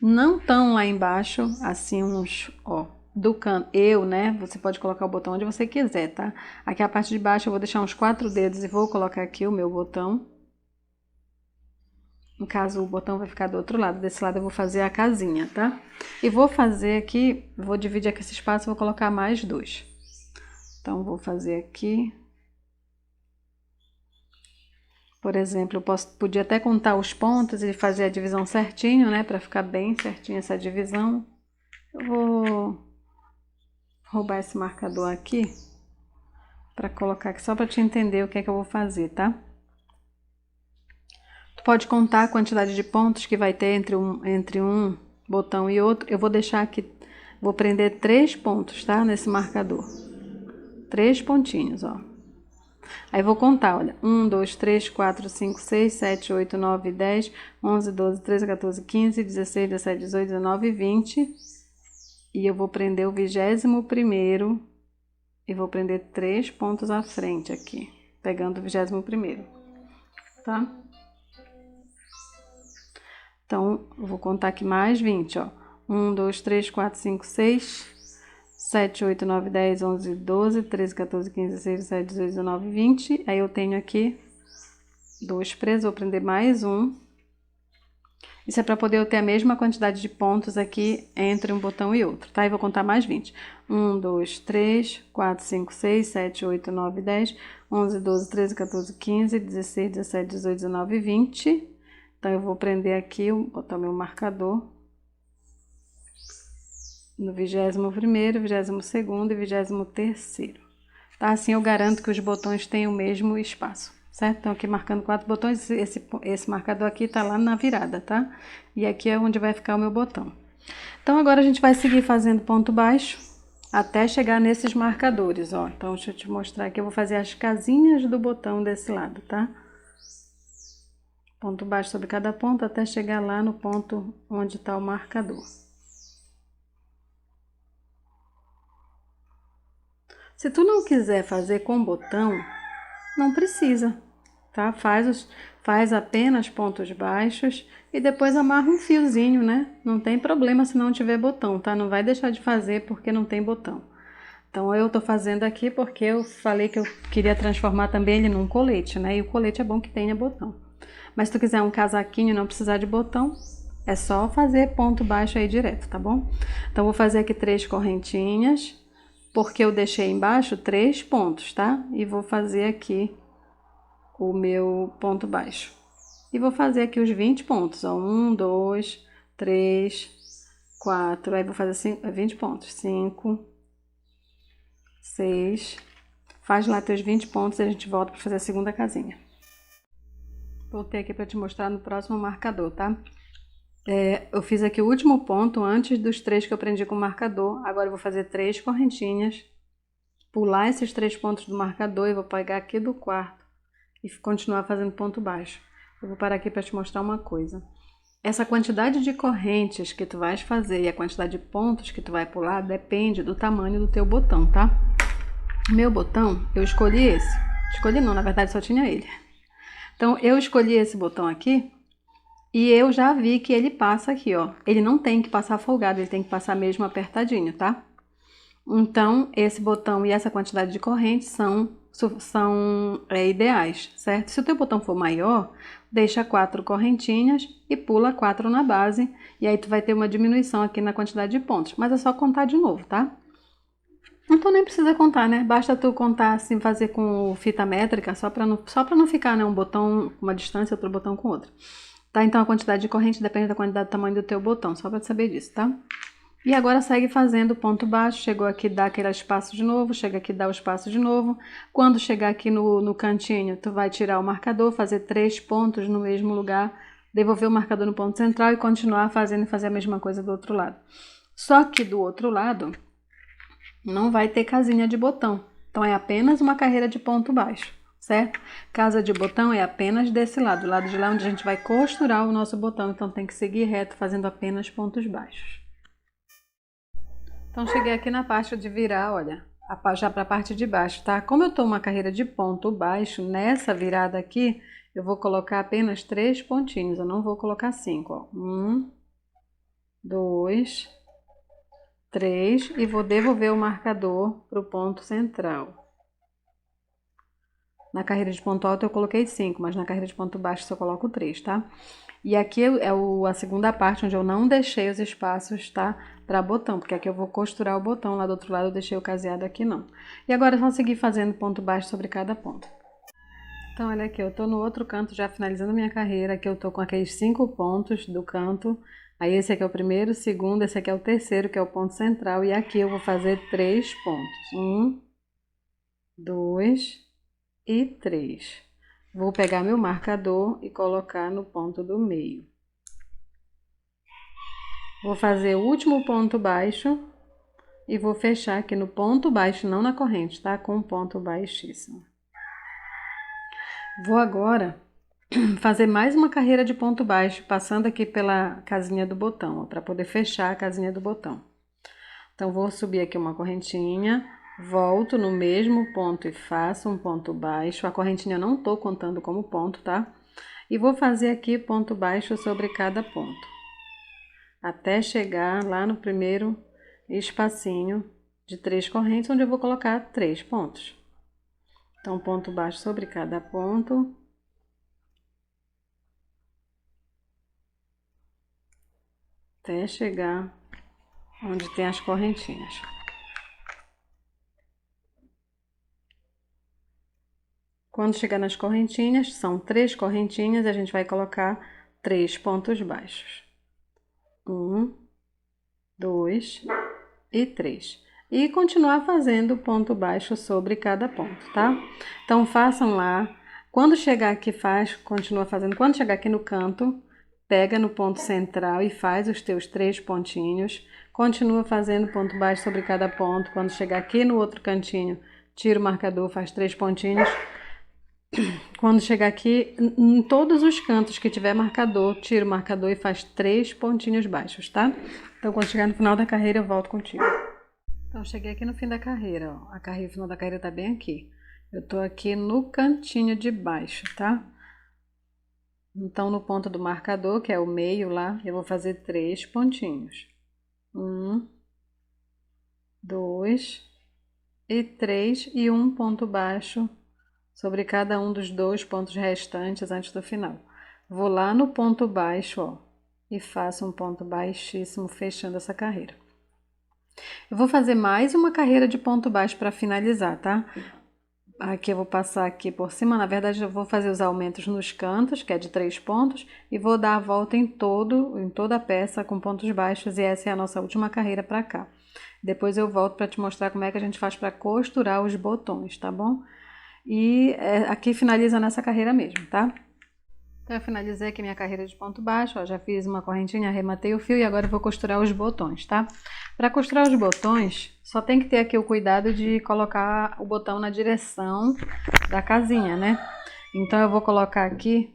não tão lá embaixo, assim uns, ó, do canto, né? Você pode colocar o botão onde você quiser, tá? Aqui a parte de baixo eu vou deixar uns 4 dedos e vou colocar aqui o meu botão. No caso, o botão vai ficar do outro lado. Desse lado eu vou fazer a casinha, tá? E vou fazer aqui, vou dividir aqui esse espaço e vou colocar mais 2. Então, vou fazer aqui. Por exemplo, eu podia até contar os pontos e fazer a divisão certinho, né? Para ficar bem certinho essa divisão. Eu vou roubar esse marcador aqui para colocar aqui só para te entender o que é que eu vou fazer, tá? Tu pode contar a quantidade de pontos que vai ter entre um botão e outro. Eu vou deixar aqui, vou prender 3 pontos, tá? Nesse marcador. 3 pontinhos, ó. Aí vou contar, olha, 1, 2, 3, 4, 5, 6, 7, 8, 9, 10, 11, 12, 13, 14, 15, 16, 17, 18, 19, 20. E eu vou prender o 21º e vou prender 3 pontos à frente aqui, pegando o 21º, tá? Então, eu vou contar aqui mais 20, ó. 1, 2, 3, 4, 5, 6... 7, 8, 9, 10, 11, 12, 13, 14, 15, 16, 17, 18, 19, 20. Aí eu tenho aqui 2 presos, vou prender mais um. Isso é para poder eu ter a mesma quantidade de pontos aqui entre um botão e outro, tá? E vou contar mais 20. 1, 2, 3, 4, 5, 6, 7, 8, 9, 10, 11, 12, 13, 14, 15, 16, 17, 18, 19, 20. Então, eu vou prender aqui, botar o meu marcador no 21º, 22º e 23º. Tá? Assim eu garanto que os botões têm o mesmo espaço, certo? Então aqui marcando 4 botões, esse marcador aqui tá lá na virada, tá? E aqui é onde vai ficar o meu botão. Então agora a gente vai seguir fazendo ponto baixo até chegar nesses marcadores, ó. Então deixa eu te mostrar aqui, eu vou fazer as casinhas do botão desse lado, tá? Ponto baixo sobre cada ponto até chegar lá no ponto onde tá o marcador. Se tu não quiser fazer com botão, não precisa, tá? Faz apenas pontos baixos e depois amarra um fiozinho, né? Não tem problema se não tiver botão, tá? Não vai deixar de fazer porque não tem botão. Então, eu tô fazendo aqui porque eu falei que eu queria transformar também ele num colete, né? E o colete é bom que tenha botão. Mas se tu quiser um casaquinho e não precisar de botão, é só fazer ponto baixo aí direto, tá bom? Então, vou fazer aqui 3 correntinhas. Porque eu deixei embaixo 3 pontos, tá? E vou fazer aqui o meu ponto baixo. E vou fazer aqui os 20 pontos, ó. 1, 2, 3, 4. Aí vou fazer 20 pontos. 5, 6. Faz lá teus 20 pontos e a gente volta para fazer a segunda casinha. Voltei aqui para te mostrar no próximo marcador, tá? Eu fiz aqui o último ponto antes dos 3 que eu prendi com o marcador. Agora eu vou fazer 3 correntinhas, pular esses 3 pontos do marcador e vou pegar aqui do quarto e continuar fazendo ponto baixo. Eu vou parar aqui para te mostrar uma coisa. Essa quantidade de correntes que tu vais fazer e a quantidade de pontos que tu vai pular depende do tamanho do teu botão, tá? Meu botão, eu escolhi esse. Escolhi não, na verdade só tinha ele. Então, eu escolhi esse botão aqui. E eu já vi que ele passa aqui, ó. Ele não tem que passar folgado, ele tem que passar mesmo apertadinho, tá? Então, esse botão e essa quantidade de correntes são ideais, certo? Se o teu botão for maior, deixa 4 correntinhas e pula 4 na base. E aí, tu vai ter uma diminuição aqui na quantidade de pontos. Mas é só contar de novo, tá? Então nem precisa contar, né? Basta tu contar assim, fazer com fita métrica, só para não ficar, né, um botão com uma distância, outro botão com outro. Tá? Então a quantidade de corrente depende da quantidade do tamanho do teu botão, só para saber disso, tá? E agora segue fazendo ponto baixo, chegou aqui, dá aquele espaço de novo, chega aqui, dá o espaço de novo. Quando chegar aqui no cantinho, tu vai tirar o marcador, fazer 3 pontos no mesmo lugar, devolver o marcador no ponto central e continuar fazendo e fazer a mesma coisa do outro lado. Só que do outro lado não vai ter casinha de botão, então é apenas uma carreira de ponto baixo, certo? Casa de botão é apenas desse lado, o lado de lá onde a gente vai costurar o nosso botão, então tem que seguir reto fazendo apenas pontos baixos. Então cheguei aqui na parte de virar, olha, já para a parte de baixo, tá? Como eu tô uma carreira de ponto baixo, nessa virada aqui, eu vou colocar apenas 3 pontinhos, eu não vou colocar 5, ó. 1, 2, 3 e vou devolver o marcador para o ponto central. Na carreira de ponto alto eu coloquei 5, mas na carreira de ponto baixo eu coloco 3, tá? E aqui é a segunda parte onde eu não deixei os espaços, tá? Para botão, porque aqui eu vou costurar o botão, lá do outro lado eu deixei o caseado, aqui não. E agora é só seguir fazendo ponto baixo sobre cada ponto. Então olha aqui, eu tô no outro canto já finalizando minha carreira, aqui eu tô com aqueles 5 pontos do canto. Aí esse aqui é o primeiro, o segundo, esse aqui é o terceiro, que é o ponto central. E aqui eu vou fazer 3 pontos. 1, 2 e 3. Vou pegar meu marcador e colocar no ponto do meio. Vou fazer o último ponto baixo e vou fechar aqui no ponto baixo, não na corrente, tá? Com um ponto baixíssimo. Vou agora fazer mais uma carreira de ponto baixo, passando aqui pela casinha do botão, para poder fechar a casinha do botão. Então, vou subir aqui uma correntinha, volto no mesmo ponto e faço um ponto baixo. A correntinha eu não tô contando como ponto, tá? E vou fazer aqui ponto baixo sobre cada ponto, até chegar lá no primeiro espacinho de 3 correntes, onde eu vou colocar 3 pontos. Então, ponto baixo sobre cada ponto. Até chegar onde tem as correntinhas. Quando chegar nas correntinhas, são 3 correntinhas, a gente vai colocar 3 pontos baixos. 1, 2 e 3. E continuar fazendo ponto baixo sobre cada ponto, tá? Então, façam lá. Quando chegar aqui, continua fazendo. Quando chegar aqui no canto, pega no ponto central e faz os teus 3 pontinhos. Continua fazendo ponto baixo sobre cada ponto. Quando chegar aqui no outro cantinho, tira o marcador, faz 3 pontinhos. Quando chegar aqui, em todos os cantos que tiver marcador, tira o marcador e faz 3 pontinhos baixos, tá? Então, quando chegar no final da carreira, eu volto contigo. Então, cheguei aqui no fim da carreira, ó. O final da carreira tá bem aqui. Eu tô aqui no cantinho de baixo, tá? Então, no ponto do marcador, que é o meio lá, eu vou fazer 3 pontinhos. 1, 2 e 3 e um ponto baixo sobre cada um dos 2 pontos restantes antes do final. Vou lá no ponto baixo, ó, e faço um ponto baixíssimo, fechando essa carreira. Eu vou fazer mais uma carreira de ponto baixo para finalizar, tá? Aqui eu vou passar aqui por cima, na verdade eu vou fazer os aumentos nos cantos, que é de 3 pontos, e vou dar a volta em toda a peça com pontos baixos, e essa é a nossa última carreira para cá. Depois eu volto para te mostrar como é que a gente faz para costurar os botões, tá bom? E aqui finaliza nessa carreira mesmo, tá? Então eu finalizei aqui minha carreira de ponto baixo, ó, já fiz uma correntinha, arrematei o fio e agora eu vou costurar os botões, tá? Para costurar os botões, só tem que ter aqui o cuidado de colocar o botão na direção da casinha, né? Então eu vou colocar aqui,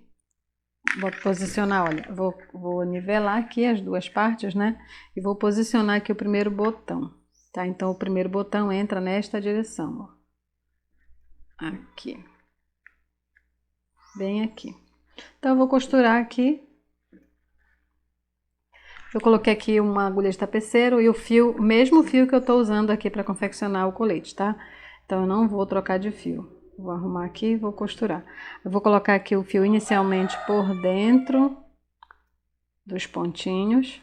vou posicionar, olha, vou nivelar aqui as duas partes, né? E vou posicionar aqui o primeiro botão, tá? Então o primeiro botão entra nesta direção, ó. Aqui, bem aqui. Então eu vou costurar aqui. Eu coloquei aqui uma agulha de tapeceiro e o mesmo fio que eu tô usando aqui para confeccionar o colete, tá? Então eu não vou trocar de fio. Vou arrumar aqui e vou costurar. Eu vou colocar aqui o fio inicialmente por dentro dos pontinhos.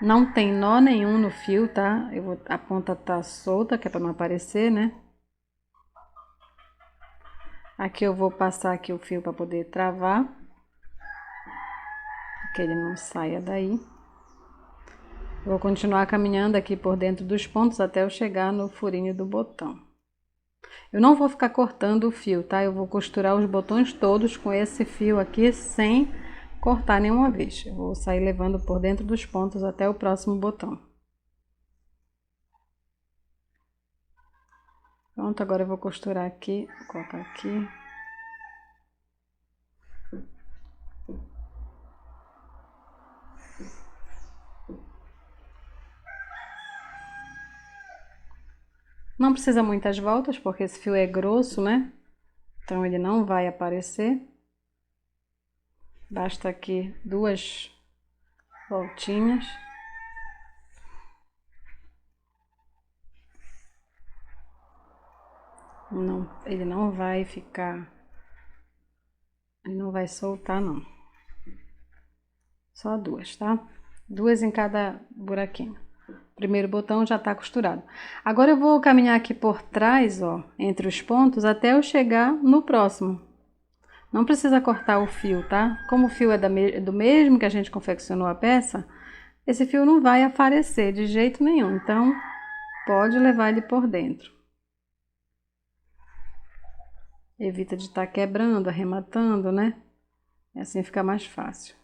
Não tem nó nenhum no fio, tá? A ponta tá solta, que é pra não aparecer, né? Aqui eu vou passar aqui o fio para poder travar, que ele não saia daí. Vou continuar caminhando aqui por dentro dos pontos até eu chegar no furinho do botão. Eu não vou ficar cortando o fio, tá? Eu vou costurar os botões todos com esse fio aqui sem cortar nenhuma vez. Eu vou sair levando por dentro dos pontos até o próximo botão. Pronto, agora eu vou costurar aqui, vou colocar aqui. Não precisa muitas voltas, porque esse fio é grosso, né? Então ele não vai aparecer. Basta aqui 2 voltinhas. Não, ele não vai ficar... Ele não vai soltar, não. Só 2, tá? 2 em cada buraquinho. O primeiro botão já tá costurado. Agora eu vou caminhar aqui por trás, ó, entre os pontos, até eu chegar no próximo. Não precisa cortar o fio, tá? Como o fio é do mesmo que a gente confeccionou a peça, esse fio não vai aparecer de jeito nenhum. Então, pode levar ele por dentro. Evita de estar quebrando, arrematando, né? E assim fica mais fácil.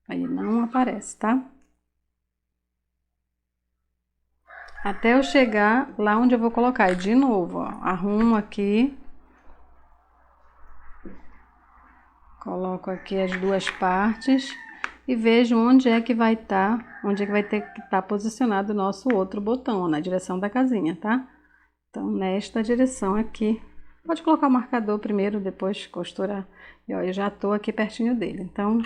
Aí não aparece, tá? Até eu chegar lá onde eu vou colocar. E de novo, ó, arrumo aqui. Coloco aqui as 2 partes e vejo onde é que vai estar, onde é que vai ter que estar posicionado o nosso outro botão, na direção da casinha, tá? Então, nesta direção aqui. Pode colocar o marcador primeiro, depois costurar. E ó, eu já tô aqui pertinho dele, então...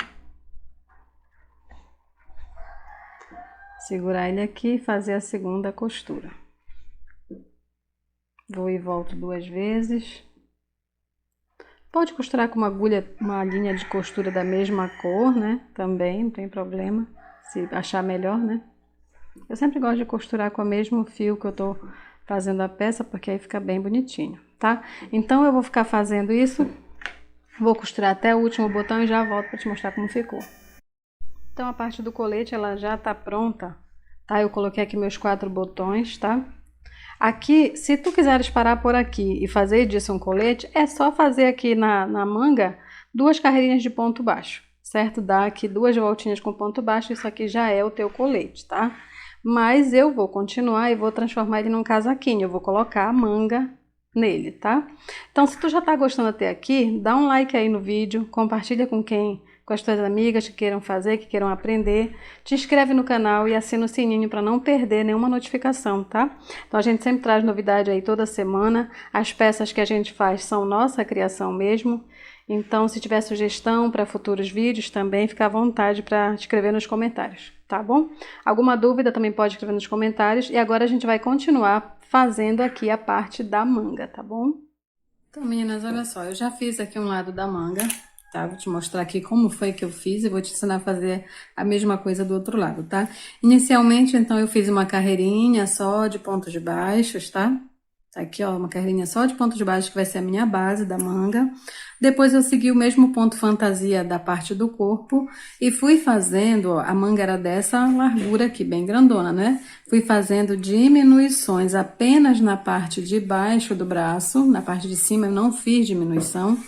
Segurar ele aqui e fazer a segunda costura. Vou e volto 2 vezes. Pode costurar com uma agulha, uma linha de costura da mesma cor, né? Também, não tem problema, se achar melhor, né? Eu sempre gosto de costurar com o mesmo fio que eu tô fazendo a peça, porque aí fica bem bonitinho, tá? Então eu vou ficar fazendo isso, vou costurar até o último botão e já volto para te mostrar como ficou. Então a parte do colete ela já tá pronta, tá? Eu coloquei aqui meus 4 botões, tá? Aqui, se tu quiseres parar por aqui e fazer disso um colete, é só fazer aqui na manga 2 carreirinhas de ponto baixo, certo? Dá aqui 2 voltinhas com ponto baixo, isso aqui já é o teu colete, tá? Mas eu vou continuar e vou transformar ele num casaquinho, eu vou colocar a manga nele, tá? Então, se tu já tá gostando até aqui, dá um like aí no vídeo, compartilha com as tuas amigas que queiram fazer, que queiram aprender, te inscreve no canal e assina o sininho para não perder nenhuma notificação, tá? Então a gente sempre traz novidade aí toda semana, as peças que a gente faz são nossa criação mesmo, então se tiver sugestão para futuros vídeos também, fica à vontade para escrever nos comentários, tá bom? Alguma dúvida também pode escrever nos comentários e agora a gente vai continuar fazendo aqui a parte da manga, tá bom? Então meninas, olha só, eu já fiz aqui um lado da manga, tá? Vou te mostrar aqui como foi que eu fiz e vou te ensinar a fazer a mesma coisa do outro lado, tá? Inicialmente, então, eu fiz uma carreirinha só de pontos baixos, tá? Tá aqui, ó, uma carreirinha só de pontos baixos que vai ser a minha base da manga. Depois eu segui o mesmo ponto fantasia da parte do corpo e fui fazendo, ó, a manga era dessa largura aqui, bem grandona, né? Fui fazendo diminuições apenas na parte de baixo do braço, na parte de cima eu não fiz diminuição,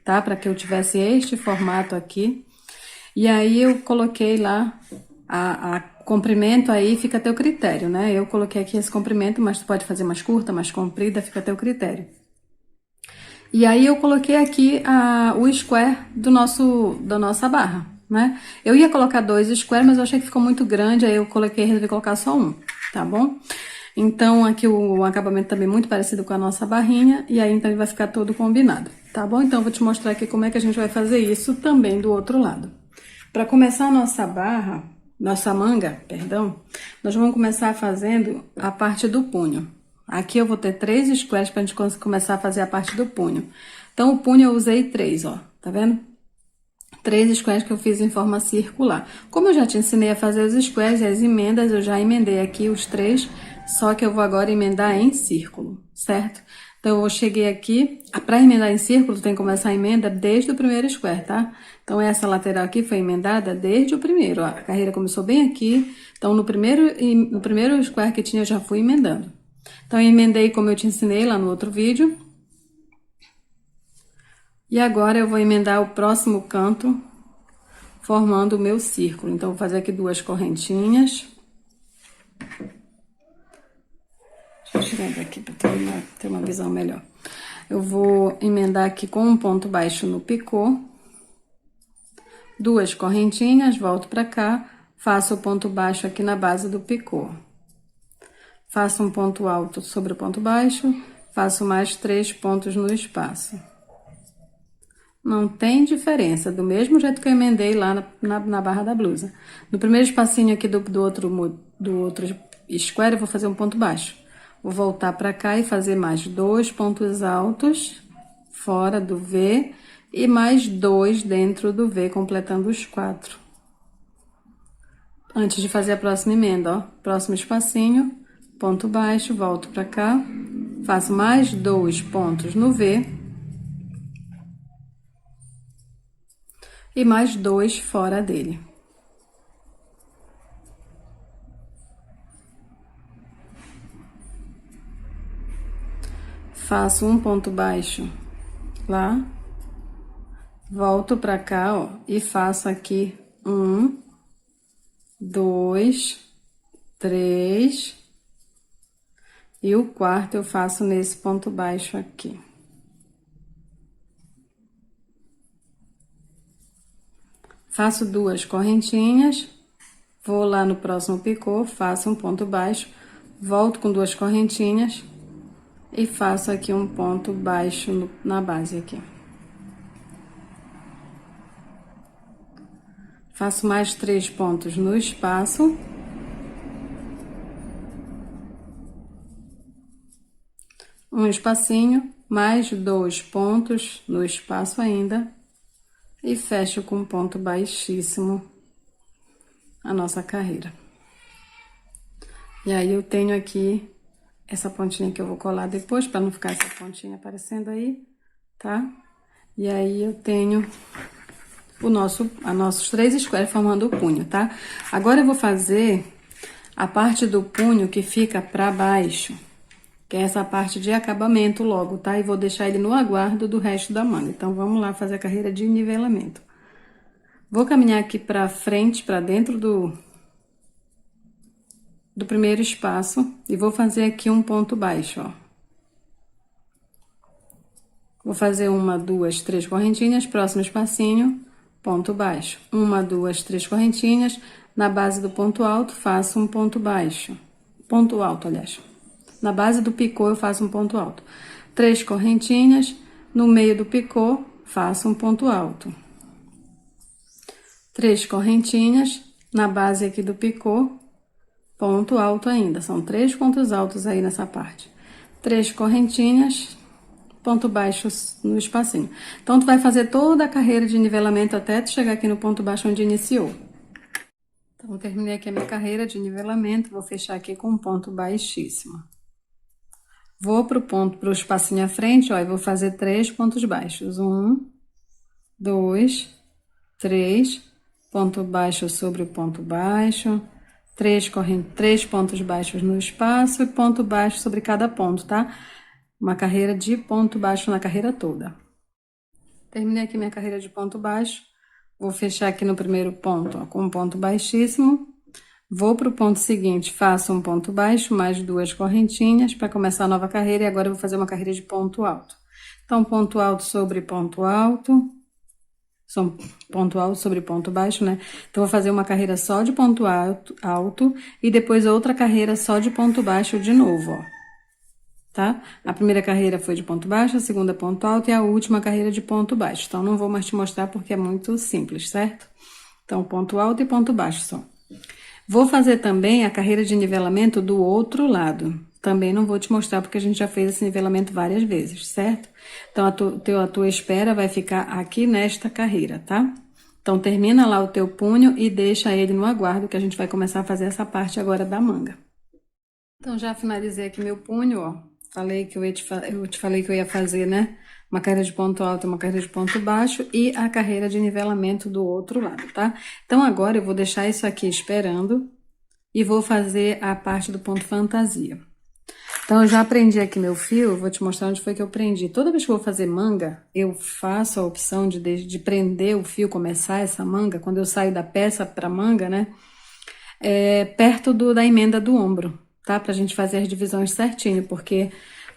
tá? Para que eu tivesse este formato aqui. E aí eu coloquei lá a comprimento, aí fica a teu critério, né? Eu coloquei aqui esse comprimento, mas tu pode fazer mais curta, mais comprida, fica a teu critério. E aí eu coloquei aqui o square da nossa barra, né? Eu ia colocar 2 square, mas eu achei que ficou muito grande, aí eu resolvi colocar só um, tá bom? Então, aqui o acabamento também é muito parecido com a nossa barrinha, e aí então ele vai ficar todo combinado, tá bom? Então, eu vou te mostrar aqui como é que a gente vai fazer isso também do outro lado. Para começar a nossa manga, perdão, nós vamos começar fazendo a parte do punho. Aqui eu vou ter 3 squares pra gente começar a fazer a parte do punho. Então, o punho eu usei 3, ó, tá vendo? 3 squares que eu fiz em forma circular. Como eu já te ensinei a fazer os squares e as emendas, eu já emendei aqui os 3, só que eu vou agora emendar em círculo, certo? Então, eu cheguei aqui, para emendar em círculo, tem que começar a emenda desde o primeiro square, tá? Então, essa lateral aqui foi emendada desde o primeiro, ó. A carreira começou bem aqui, então no primeiro square que tinha eu já fui emendando. Então, eu emendei como eu te ensinei lá no outro vídeo. E agora eu vou emendar o próximo canto, formando o meu círculo. Então, vou fazer aqui 2 correntinhas. Deixa eu tirar daqui para ter uma visão melhor. Eu vou emendar aqui com um ponto baixo no picô. 2 correntinhas, volto para cá, faço o ponto baixo aqui na base do picô. Faço um ponto alto sobre o ponto baixo, faço mais 3 pontos no espaço. Não tem diferença, do mesmo jeito que eu emendei lá na barra da blusa. No primeiro espacinho aqui do outro square, eu vou fazer um ponto baixo. Vou voltar para cá e fazer mais 2 pontos altos, fora do V, e mais 2 dentro do V, completando os 4. Antes de fazer a próxima emenda, ó, próximo espacinho, ponto baixo, volto para cá, faço mais 2 pontos no V, e mais 2 fora dele. Faço um ponto baixo lá, volto pra cá, ó, e faço aqui 1, 2, 3, e o quarto eu faço nesse ponto baixo aqui. Faço 2 correntinhas, vou lá no próximo picô, faço um ponto baixo, volto com 2 correntinhas e faço aqui um ponto baixo na base aqui. Faço mais 3 pontos no espaço. Um espacinho, mais 2 pontos no espaço ainda. E fecho com um ponto baixíssimo a nossa carreira. E aí, eu tenho aqui essa pontinha que eu vou colar depois, para não ficar essa pontinha aparecendo aí, tá? E aí, eu tenho nossos 3 squares formando o punho, tá? Agora, eu vou fazer a parte do punho que fica pra baixo, que é essa parte de acabamento logo, tá? E vou deixar ele no aguardo do resto da manga. Então, vamos lá fazer a carreira de nivelamento. Vou caminhar aqui pra frente, pra dentro do primeiro espaço e vou fazer aqui um ponto baixo, ó. Vou fazer 1, 2, 3 correntinhas, próximo espacinho, ponto baixo. 1, 2, 3 correntinhas, na base do ponto alto, faço um ponto baixo. Ponto alto, aliás. Na base do picô, eu faço um ponto alto. 3 correntinhas, no meio do picô, faço um ponto alto. 3 correntinhas, na base aqui do picô, ponto alto ainda. São 3 pontos altos aí nessa parte. 3 correntinhas, ponto baixo no espacinho. Então, tu vai fazer toda a carreira de nivelamento até tu chegar aqui no ponto baixo onde iniciou. Então, eu terminei aqui a minha carreira de nivelamento, vou fechar aqui com um ponto baixíssimo. Vou pro espacinho à frente, ó, e vou fazer 3 pontos baixos. 1, 2, 3, ponto baixo sobre o ponto baixo, 3 pontos baixos no espaço e ponto baixo sobre cada ponto, tá? Uma carreira de ponto baixo na carreira toda. Terminei aqui minha carreira de ponto baixo, vou fechar aqui no primeiro ponto, ó, com um ponto baixíssimo. Vou pro ponto seguinte, faço um ponto baixo, mais 2 correntinhas para começar a nova carreira, e agora eu vou fazer uma carreira de ponto alto. Então, ponto alto sobre ponto alto, ponto alto sobre ponto baixo, né? Então, vou fazer uma carreira só de ponto alto e depois outra carreira só de ponto baixo de novo, ó. Tá? A primeira carreira foi de ponto baixo, a segunda ponto alto e a última carreira de ponto baixo. Então, não vou mais te mostrar porque é muito simples, certo? Então, ponto alto e ponto baixo só. Vou fazer também a carreira de nivelamento do outro lado. Também não vou te mostrar porque a gente já fez esse nivelamento várias vezes, certo? Então, a tua espera vai ficar aqui nesta carreira, tá? Então, termina lá o teu punho e deixa ele no aguardo, que a gente vai começar a fazer essa parte agora da manga. Então, já finalizei aqui meu punho, ó. Falei que eu te falei que eu ia fazer, né? Uma carreira de ponto alto e uma carreira de ponto baixo e a carreira de nivelamento do outro lado, tá? Então, agora eu vou deixar isso aqui esperando e vou fazer a parte do ponto fantasia. Então, eu já prendi aqui meu fio, vou te mostrar onde foi que eu prendi. Toda vez que eu vou fazer manga, eu faço a opção de prender o fio, começar essa manga, quando eu saio da peça pra manga, né? Perto da emenda do ombro, tá? Pra gente fazer as divisões certinho, porque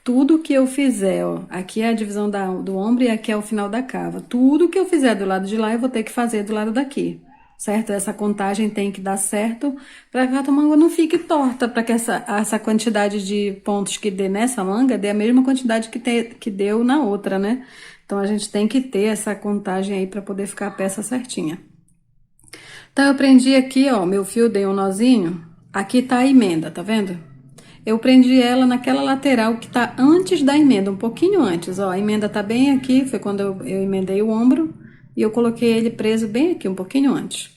tudo que eu fizer, ó, aqui é a divisão do ombro e aqui é o final da cava. Tudo que eu fizer do lado de lá, eu vou ter que fazer do lado daqui, certo? Essa contagem tem que dar certo para que a tua manga não fique torta, para que essa quantidade de pontos que dê nessa manga dê a mesma quantidade que deu na outra, né? Então, a gente tem que ter essa contagem aí para poder ficar a peça certinha. Então, eu prendi aqui, ó, meu fio, dei um nozinho. Aqui tá a emenda, tá vendo? Eu prendi ela naquela lateral que tá antes da emenda, um pouquinho antes, ó. A emenda tá bem aqui, foi quando eu emendei o ombro. E eu coloquei ele preso bem aqui, um pouquinho antes.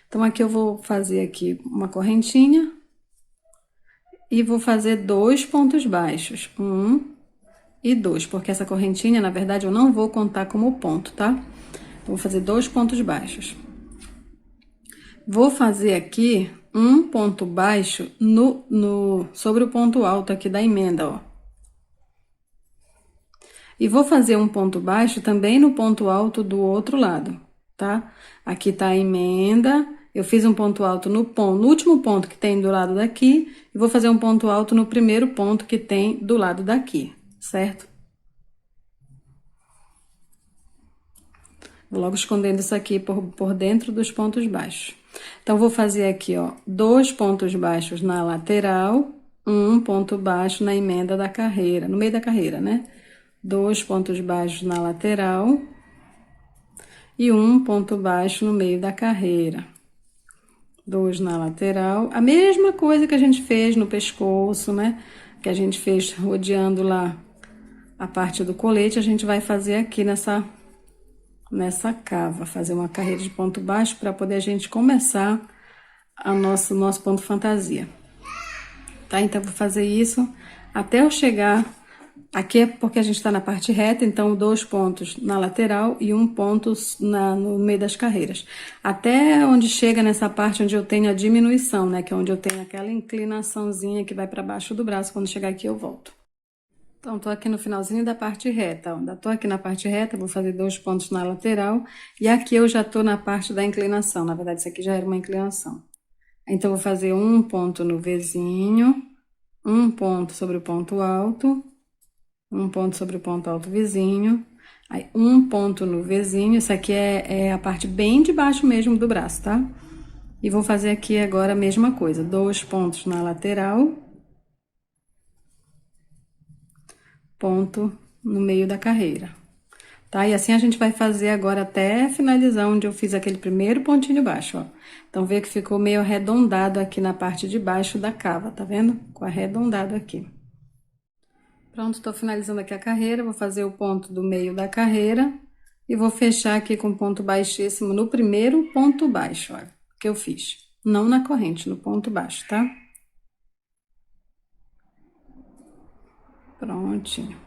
Então, aqui eu vou fazer aqui uma correntinha. E vou fazer 2 pontos baixos. 1 e 2, porque essa correntinha, na verdade, eu não vou contar como ponto, tá? Vou fazer 2 pontos baixos. Vou fazer aqui um ponto baixo sobre o ponto alto aqui da emenda, ó. E vou fazer um ponto baixo também no ponto alto do outro lado, tá? Aqui tá a emenda, eu fiz um ponto alto no último ponto que tem do lado daqui, e vou fazer um ponto alto no primeiro ponto que tem do lado daqui, certo? Vou logo escondendo isso aqui por dentro dos pontos baixos. Então, vou fazer aqui, ó, 2 pontos baixos na lateral, um ponto baixo na emenda da carreira, no meio da carreira, né? 2 pontos baixos na lateral e um ponto baixo no meio da carreira. 2 na lateral, a mesma coisa que a gente fez no pescoço, né? Que a gente fez rodeando lá a parte do colete, a gente vai fazer aqui nessa cava, fazer uma carreira de ponto baixo para poder a gente começar nosso ponto fantasia. Tá? Então, vou fazer isso até eu chegar aqui, é porque a gente está na parte reta, então 2 pontos na lateral e um ponto no meio das carreiras. Até onde chega nessa parte onde eu tenho a diminuição, né? Que é onde eu tenho aquela inclinaçãozinha que vai para baixo do braço. Quando chegar aqui, eu volto. Então, tô aqui no finalzinho da parte reta, ó. Ainda tô aqui na parte reta, vou fazer 2 pontos na lateral. E aqui eu já tô na parte da inclinação. Na verdade, isso aqui já era uma inclinação. Então, vou fazer um ponto no Vzinho, um ponto sobre o ponto alto, um ponto sobre o ponto alto vizinho, aí um ponto no Vzinho. Isso aqui é a parte bem de baixo mesmo do braço, tá? E vou fazer aqui agora a mesma coisa, 2 pontos na lateral, ponto no meio da carreira, tá? E assim a gente vai fazer agora até finalizar onde eu fiz aquele primeiro pontinho baixo, ó. Então, vê que ficou meio arredondado aqui na parte de baixo da cava, tá vendo? Ficou arredondado aqui. Pronto, tô finalizando aqui a carreira, vou fazer o ponto do meio da carreira e vou fechar aqui com ponto baixíssimo no primeiro ponto baixo, ó, que eu fiz. Não na corrente, no ponto baixo, tá? Prontinho.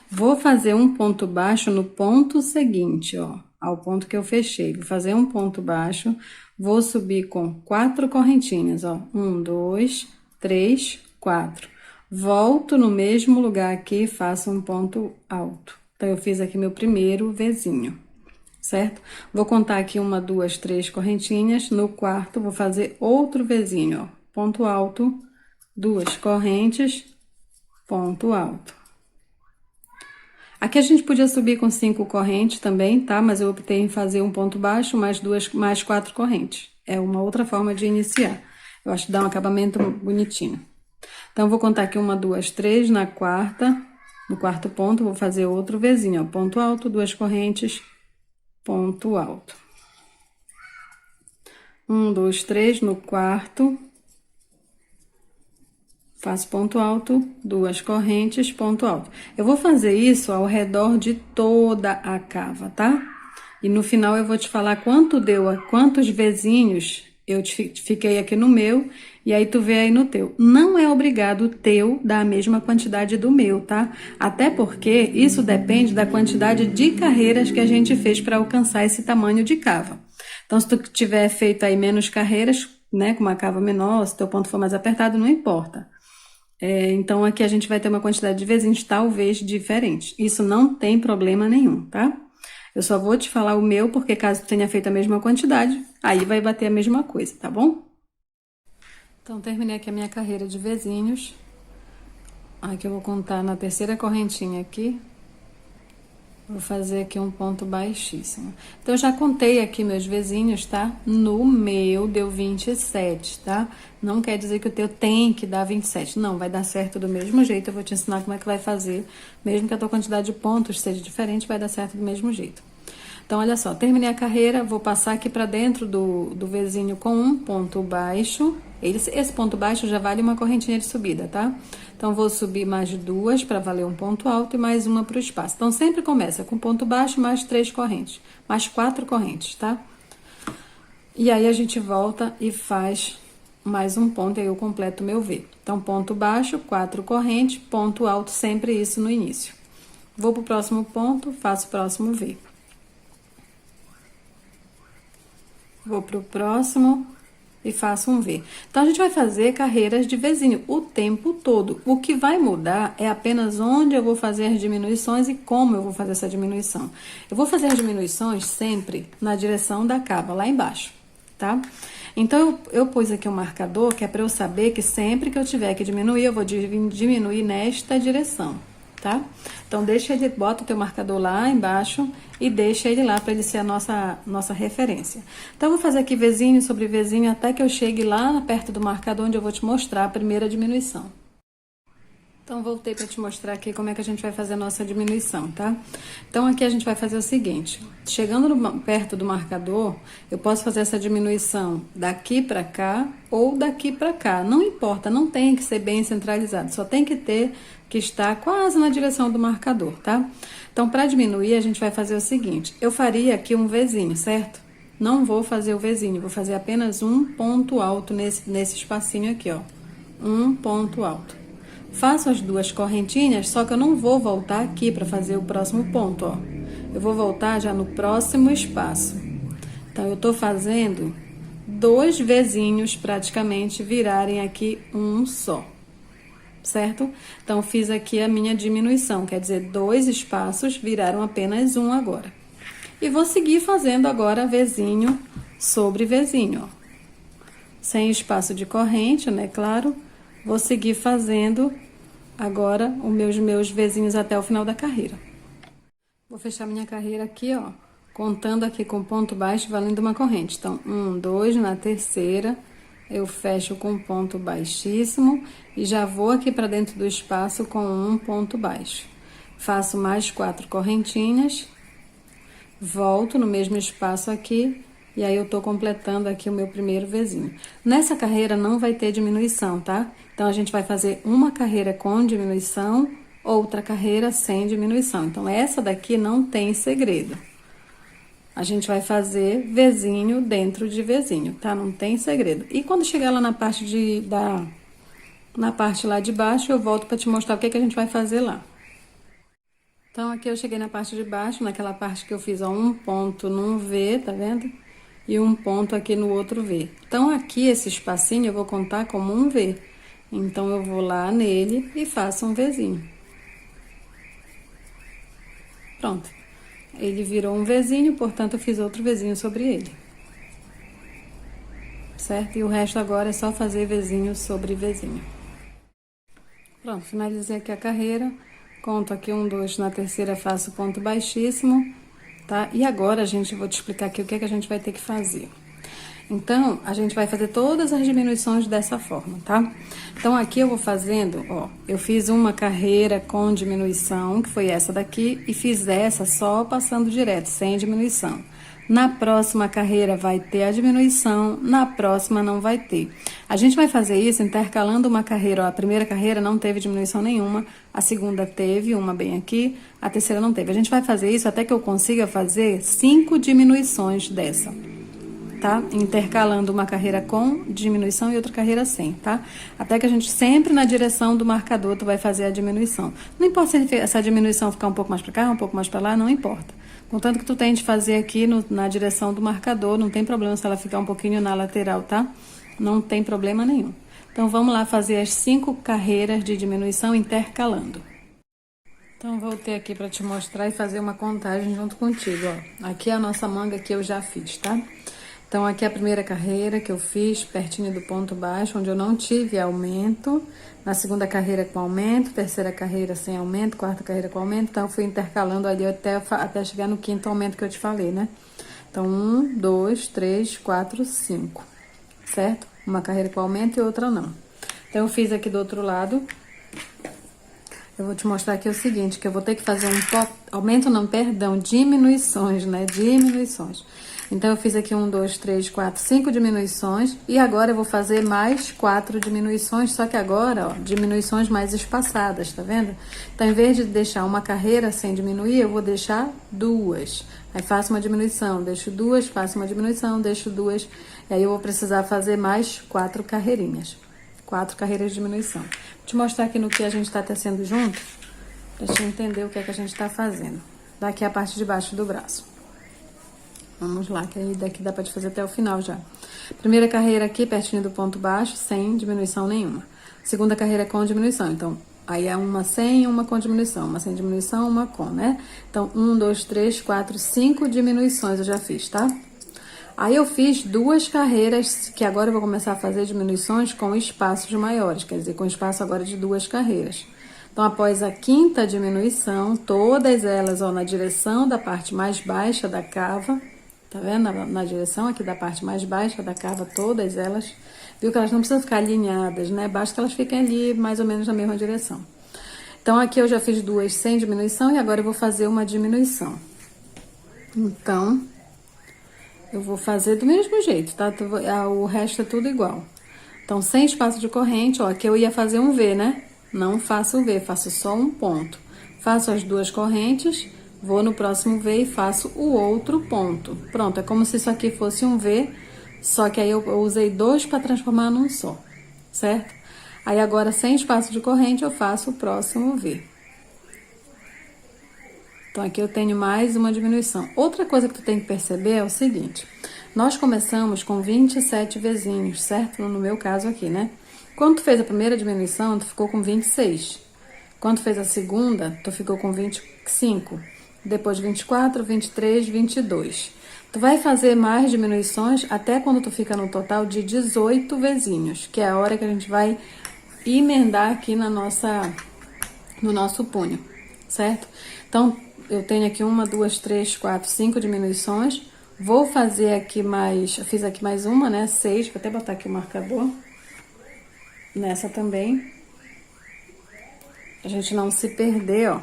Vou fazer um ponto baixo no ponto seguinte, ó, ao ponto que eu fechei. Vou fazer um ponto baixo, vou subir com 4 correntinhas, ó. 1, 2, 3, 4. Volto no mesmo lugar aqui e faço um ponto alto. Então, eu fiz aqui meu primeiro Vzinho, certo? Vou contar aqui 1, 2, 3 correntinhas. No quarto, vou fazer outro Vzinho, ó. Ponto alto, 2 correntes, ponto alto. Aqui a gente podia subir com 5 correntes também, tá? Mas eu optei em fazer um ponto baixo mais 4 correntes. É uma outra forma de iniciar. Eu acho que dá um acabamento bonitinho. Então, vou contar aqui 1, 2, 3 no quarto ponto, vou fazer outro Vzinho, ó. Ponto alto, 2 correntes, ponto alto. 1, 2, 3 no quarto. Faço ponto alto, 2 correntes, ponto alto. Eu vou fazer isso ao redor de toda a cava, tá? E no final eu vou te falar quanto deu, quantos vezinhos eu fiquei aqui no meu, e aí tu vê aí no teu. Não é obrigado o teu dar a mesma quantidade do meu, tá? Até porque isso depende da quantidade de carreiras que a gente fez para alcançar esse tamanho de cava. Então, se tu tiver feito aí menos carreiras, né, com uma cava menor, se teu ponto for mais apertado, não importa. Então, aqui a gente vai ter uma quantidade de vezinhos talvez diferente. Isso não tem problema nenhum, tá? Eu só vou te falar o meu, porque caso tu tenha feito a mesma quantidade, aí vai bater a mesma coisa, tá bom? Então, terminei aqui a minha carreira de vezinhos. Aqui eu vou contar na terceira correntinha aqui. Vou fazer aqui um ponto baixíssimo. Então, eu já contei aqui meus vezinhos, tá? No meu deu 27, tá? Não quer dizer que o teu tem que dar 27. Não, vai dar certo do mesmo jeito. Eu vou te ensinar como é que vai fazer. Mesmo que a tua quantidade de pontos seja diferente, vai dar certo do mesmo jeito. Então, olha só. Terminei a carreira, vou passar aqui pra dentro do vezinho com um ponto baixo. Esse ponto baixo já vale uma correntinha de subida, tá? Então, vou subir mais duas para valer um ponto alto e mais uma para o espaço. Então, sempre começa com ponto baixo mais 3 correntes, mais 4 correntes, tá? E aí, a gente volta e faz mais um ponto, e aí eu completo o meu V. Então, ponto baixo, 4 correntes, ponto alto, sempre isso no início. Vou pro próximo ponto, faço o próximo V. Vou pro próximo e faço um V. Então, a gente vai fazer carreiras de Vzinho o tempo todo. O que vai mudar é apenas onde eu vou fazer as diminuições e como eu vou fazer essa diminuição. Eu vou fazer as diminuições sempre na direção da cava, lá embaixo, tá? Então, eu pus aqui um marcador que é para eu saber que sempre que eu tiver que diminuir, eu vou diminuir nesta direção, tá? Então, bota o teu marcador lá embaixo e deixa ele lá para ele ser a nossa referência. Então, eu vou fazer aqui Vzinho sobre Vzinho até que eu chegue lá perto do marcador onde eu vou te mostrar a primeira diminuição. Então, voltei para te mostrar aqui como é que a gente vai fazer a nossa diminuição, tá? Então, aqui a gente vai fazer o seguinte. Chegando perto do marcador, eu posso fazer essa diminuição daqui para cá ou daqui para cá. Não importa, não tem que ser bem centralizado. Só tem que estar quase na direção do marcador, tá? Então, para diminuir, a gente vai fazer o seguinte. Eu faria aqui um Vzinho, certo? Não vou fazer o Vzinho, vou fazer apenas um ponto alto nesse espacinho aqui, ó. Um ponto alto. Faço as duas correntinhas, só que eu não vou voltar aqui para fazer o próximo ponto, ó. Eu vou voltar já no próximo espaço. Então, eu tô fazendo 2 Vzinhos praticamente virarem aqui um só, certo? Então, fiz aqui a minha diminuição, quer dizer, 2 espaços viraram apenas um agora. E vou seguir fazendo agora Vzinho sobre Vzinho, ó. Sem espaço de corrente, né, claro. Vou seguir fazendo agora os meus Vzinhos até o final da carreira. Vou fechar minha carreira aqui, ó, contando aqui com ponto baixo, valendo uma corrente. Então, 1, 2, na terceira, eu fecho com ponto baixíssimo e já vou aqui para dentro do espaço com um ponto baixo. Faço mais 4 correntinhas, volto no mesmo espaço aqui. E aí, eu tô completando aqui o meu primeiro Vzinho. Nessa carreira não vai ter diminuição, tá? Então, a gente vai fazer uma carreira com diminuição, outra carreira sem diminuição. Então, essa daqui não tem segredo. A gente vai fazer Vzinho dentro de Vzinho, tá? Não tem segredo. E quando chegar lá na parte na parte lá de baixo, eu volto pra te mostrar o que a gente vai fazer lá. Então, aqui eu cheguei na parte de baixo, naquela parte que eu fiz, ó, um ponto num V, tá vendo? E um ponto aqui no outro V. Então, aqui, esse espacinho, eu vou contar como um V. Então, eu vou lá nele e faço um Vzinho. Pronto. Ele virou um Vzinho, portanto, eu fiz outro Vzinho sobre ele. Certo? E o resto agora é só fazer Vzinho sobre Vzinho. Pronto, finalizei aqui a carreira. Conto aqui 1, 2, na terceira faço ponto baixíssimo. Tá? E agora, gente, eu vou te explicar aqui o que a gente vai ter que fazer. Então, a gente vai fazer todas as diminuições dessa forma, tá? Então, aqui eu vou fazendo, ó, eu fiz uma carreira com diminuição, que foi essa daqui, e fiz essa só passando direto, sem diminuição. Na próxima carreira vai ter a diminuição, na próxima não vai ter. A gente vai fazer isso intercalando uma carreira. Ó, a primeira carreira não teve diminuição nenhuma, a segunda teve, uma bem aqui, a terceira não teve. A gente vai fazer isso até que eu consiga fazer 5 diminuições dessa. Tá? Intercalando uma carreira com diminuição e outra carreira sem, tá? Até que a gente sempre na direção do marcador tu vai fazer a diminuição. Não importa se essa diminuição ficar um pouco mais para cá, um pouco mais para lá, não importa. Contanto que tu tente fazer aqui na direção do marcador, não tem problema se ela ficar um pouquinho na lateral, tá? Não tem problema nenhum. Então vamos lá fazer as 5 carreiras de diminuição intercalando. Então voltei aqui para te mostrar e fazer uma contagem junto contigo, ó. Aqui é a nossa manga que eu já fiz, tá? Então, aqui é a primeira carreira que eu fiz, pertinho do ponto baixo, onde eu não tive aumento. Na segunda carreira com aumento, terceira carreira sem aumento, quarta carreira com aumento. Então, eu fui intercalando ali até chegar no quinto aumento que eu te falei, né? Então, 1, 2, 3, 4, 5, certo? Uma carreira com aumento e outra não. Então, eu fiz aqui do outro lado. Eu vou te mostrar aqui o seguinte, que eu vou ter que fazer aumento não, perdão, diminuições, né? Diminuições. Então, eu fiz aqui 1, 2, 3, 4, 5 diminuições. E agora eu vou fazer mais 4 diminuições, só que agora, ó, diminuições mais espaçadas, tá vendo? Então, em vez de deixar uma carreira sem diminuir, eu vou deixar 2. Aí, faço uma diminuição, deixo 2, faço uma diminuição, deixo 2. E aí, eu vou precisar fazer mais 4 carreirinhas. 4 carreiras de diminuição. Vou te mostrar aqui no que a gente está tecendo junto, pra gente entender o que é que a gente está fazendo. Daqui a parte de baixo do braço. Vamos lá, que aí daqui dá pra te fazer até o final já. Primeira carreira aqui, pertinho do ponto baixo, sem diminuição nenhuma. Segunda carreira com diminuição, então, aí é uma sem e uma com diminuição. Uma sem diminuição, uma com, né? Então, 1, 2, 3, 4, 5 diminuições eu já fiz, tá? Aí eu fiz 2 carreiras, que agora eu vou começar a fazer diminuições com espaços maiores, quer dizer, com espaço agora de 2 carreiras. Então, após a quinta diminuição, todas elas, ó, na direção da parte mais baixa da cava, tá vendo? Na direção aqui da parte mais baixa da cava, todas elas. Viu que elas não precisam ficar alinhadas, né? Basta que elas fiquem ali mais ou menos na mesma direção. Então, aqui eu já fiz 2 sem diminuição e agora eu vou fazer uma diminuição. Então, eu vou fazer do mesmo jeito, tá? O resto é tudo igual. Então, sem espaço de corrente, ó, aqui eu ia fazer um V, né? Não faço o V, faço só um ponto. Faço as 2 correntes. Vou no próximo V e faço o outro ponto. Pronto, é como se isso aqui fosse um V, só que aí eu usei 2 para transformar num só, certo? Aí agora, sem espaço de corrente, eu faço o próximo V. Então, aqui eu tenho mais uma diminuição. Outra coisa que tu tem que perceber é o seguinte. Nós começamos com 27 Vzinhos, certo? No meu caso aqui, né? Quando tu fez a primeira diminuição, tu ficou com 26. Quando tu fez a segunda, tu ficou com 25. Depois 24, 23, 22. Tu vai fazer mais diminuições até quando tu fica no total de 18 Vzinhos, que é a hora que a gente vai emendar aqui no nosso punho, certo? Então, eu tenho aqui 1, 2, 3, 4, 5 diminuições. Vou fazer aqui mais, eu fiz aqui mais uma, né? 6, vou até botar aqui o marcador. Nessa também. A gente não se perder, ó.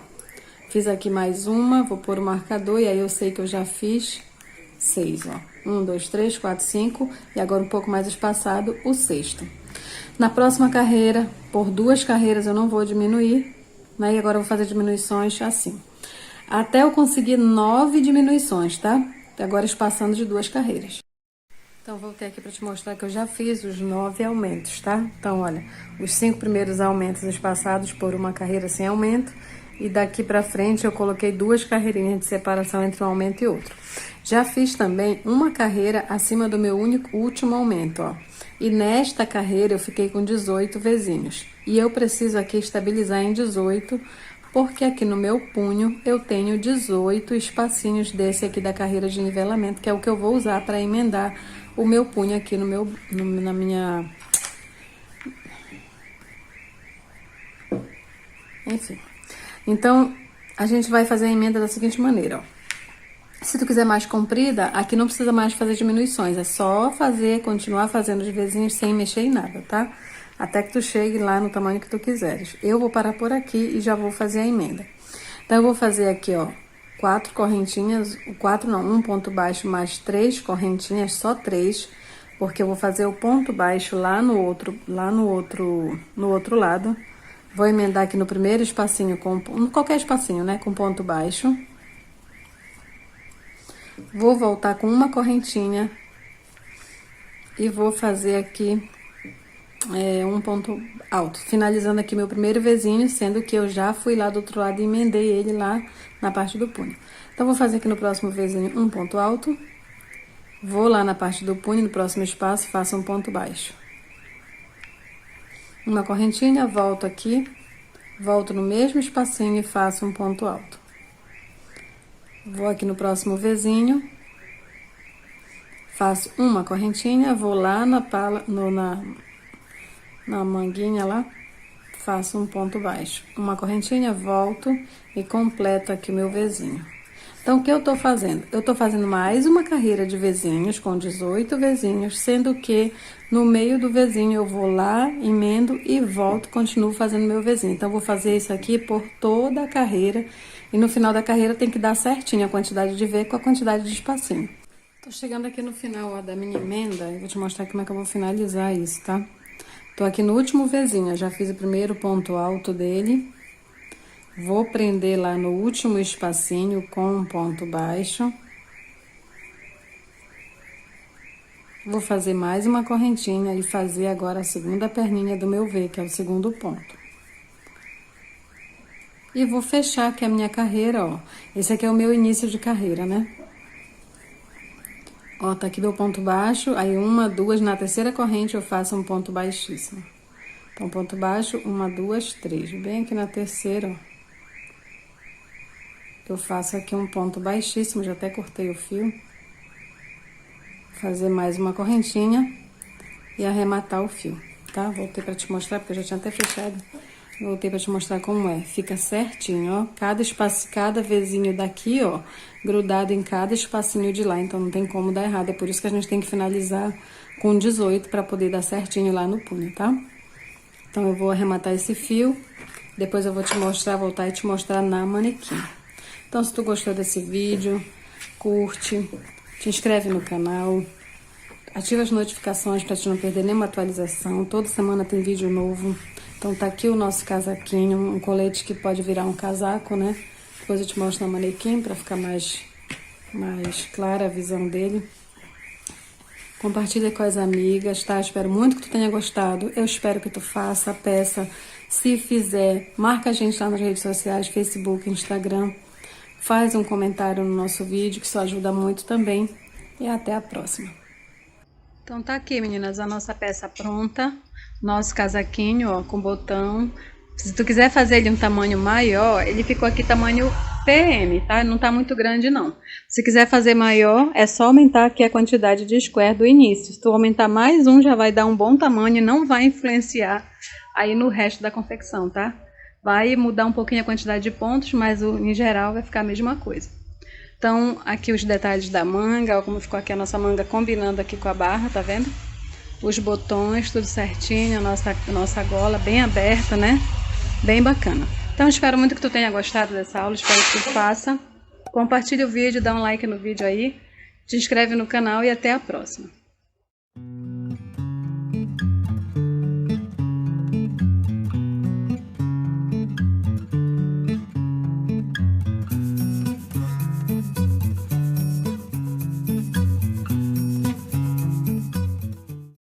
Fiz aqui mais uma, vou pôr o marcador e aí eu sei que eu já fiz 6, ó. 1, 2, 3, 4, 5 e agora um pouco mais espaçado, o sexto. Na próxima carreira, por 2 carreiras eu não vou diminuir, né? E agora eu vou fazer diminuições assim. Até eu conseguir 9 diminuições, tá? Agora espaçando de 2 carreiras. Então, voltei aqui para te mostrar que eu já fiz os 9 aumentos, tá? Então, olha, os 5 primeiros aumentos espaçados por uma carreira sem aumento. E daqui pra frente eu coloquei 2 carreirinhas de separação entre um aumento e outro. Já fiz também uma carreira acima do meu último aumento, ó. E nesta carreira eu fiquei com 18 Vzinhos. E eu preciso aqui estabilizar em 18, porque aqui no meu punho eu tenho 18 espacinhos desse aqui da carreira de nivelamento, que é o que eu vou usar para emendar o meu punho aqui na minha... Enfim... Então, a gente vai fazer a emenda da seguinte maneira, ó. Se tu quiser mais comprida, aqui não precisa mais fazer diminuições, é só continuar fazendo os Vzinhos sem mexer em nada, tá? Até que tu chegue lá no tamanho que tu quiseres. Eu vou parar por aqui e já vou fazer a emenda. Então, eu vou fazer aqui, ó, 4 correntinhas, 4 não, um ponto baixo mais 3 correntinhas, só 3, porque eu vou fazer o ponto baixo lá no outro lado. Vou emendar aqui no primeiro espacinho, com qualquer espacinho, né, com ponto baixo. Vou voltar com uma correntinha e vou fazer aqui um ponto alto, finalizando aqui meu primeiro Vzinho, sendo que eu já fui lá do outro lado e emendei ele lá na parte do punho. Então, vou fazer aqui no próximo Vzinho um ponto alto, vou lá na parte do punho, no próximo espaço, faço um ponto baixo. Uma correntinha, volto aqui, volto no mesmo espacinho e faço um ponto alto. Vou aqui no próximo Vzinho, faço uma correntinha, vou lá na manguinha lá, faço um ponto baixo, uma correntinha, volto e completo aqui o meu Vzinho. Então, o que eu tô fazendo? Eu tô fazendo mais uma carreira de Vzinhos, com 18 Vzinhos, sendo que no meio do Vzinho eu vou lá, emendo e volto, continuo fazendo meu Vzinho. Então, eu vou fazer isso aqui por toda a carreira, e no final da carreira tem que dar certinho a quantidade de V com a quantidade de espacinho. Tô chegando aqui no final, ó, da minha emenda, e vou te mostrar como é que eu vou finalizar isso, tá? Tô aqui no último Vzinho, eu já fiz o primeiro ponto alto dele. Vou prender lá no último espacinho com um ponto baixo. Vou fazer mais uma correntinha e fazer agora a segunda perninha do meu V, que é o segundo ponto. E vou fechar aqui a minha carreira, ó. Esse aqui é o meu início de carreira, né? Ó, tá aqui meu ponto baixo, aí uma, duas, na terceira corrente eu faço um ponto baixíssimo. Então, ponto baixo, uma, duas, três. Bem aqui na terceira, ó. Eu faço aqui um ponto baixíssimo, já até cortei o fio. Vou fazer mais uma correntinha e arrematar o fio, tá? Voltei pra te mostrar, porque eu já tinha até fechado. Voltei pra te mostrar como é. Fica certinho, ó. Cada espaço, cada Vzinho daqui, ó, grudado em cada espacinho de lá. Então, não tem como dar errado. É por isso que a gente tem que finalizar com 18 pra poder dar certinho lá no punho, tá? Então, eu vou arrematar esse fio. Depois eu vou te mostrar, voltar e te mostrar na manequim. Então, se tu gostou desse vídeo, curte, te inscreve no canal, ativa as notificações para te não perder nenhuma atualização. Toda semana tem vídeo novo. Então, tá aqui o nosso casaquinho, um colete que pode virar um casaco, né? Depois eu te mostro na manequim para ficar mais clara a visão dele. Compartilha com as amigas, tá? Espero muito que tu tenha gostado. Eu espero que tu faça a peça. Se fizer, marca a gente lá nas redes sociais, Facebook, Instagram. Faz um comentário no nosso vídeo, que isso ajuda muito também. E até a próxima. Então tá aqui, meninas, a nossa peça pronta. Nosso casaquinho, ó, com botão. Se tu quiser fazer ele um tamanho maior, ele ficou aqui tamanho PM, tá? Não tá muito grande, não. Se quiser fazer maior, é só aumentar aqui a quantidade de square do início. Se tu aumentar mais um, já vai dar um bom tamanho e não vai influenciar aí no resto da confecção, tá? Vai mudar um pouquinho a quantidade de pontos, mas em geral vai ficar a mesma coisa. Então, aqui os detalhes da manga, ó, como ficou aqui a nossa manga combinando aqui com a barra, tá vendo? Os botões, tudo certinho, a nossa gola bem aberta, né? Bem bacana. Então, espero muito que tu tenha gostado dessa aula, espero que tu faça. Compartilha o vídeo, dá um like no vídeo aí, te inscreve no canal e até a próxima.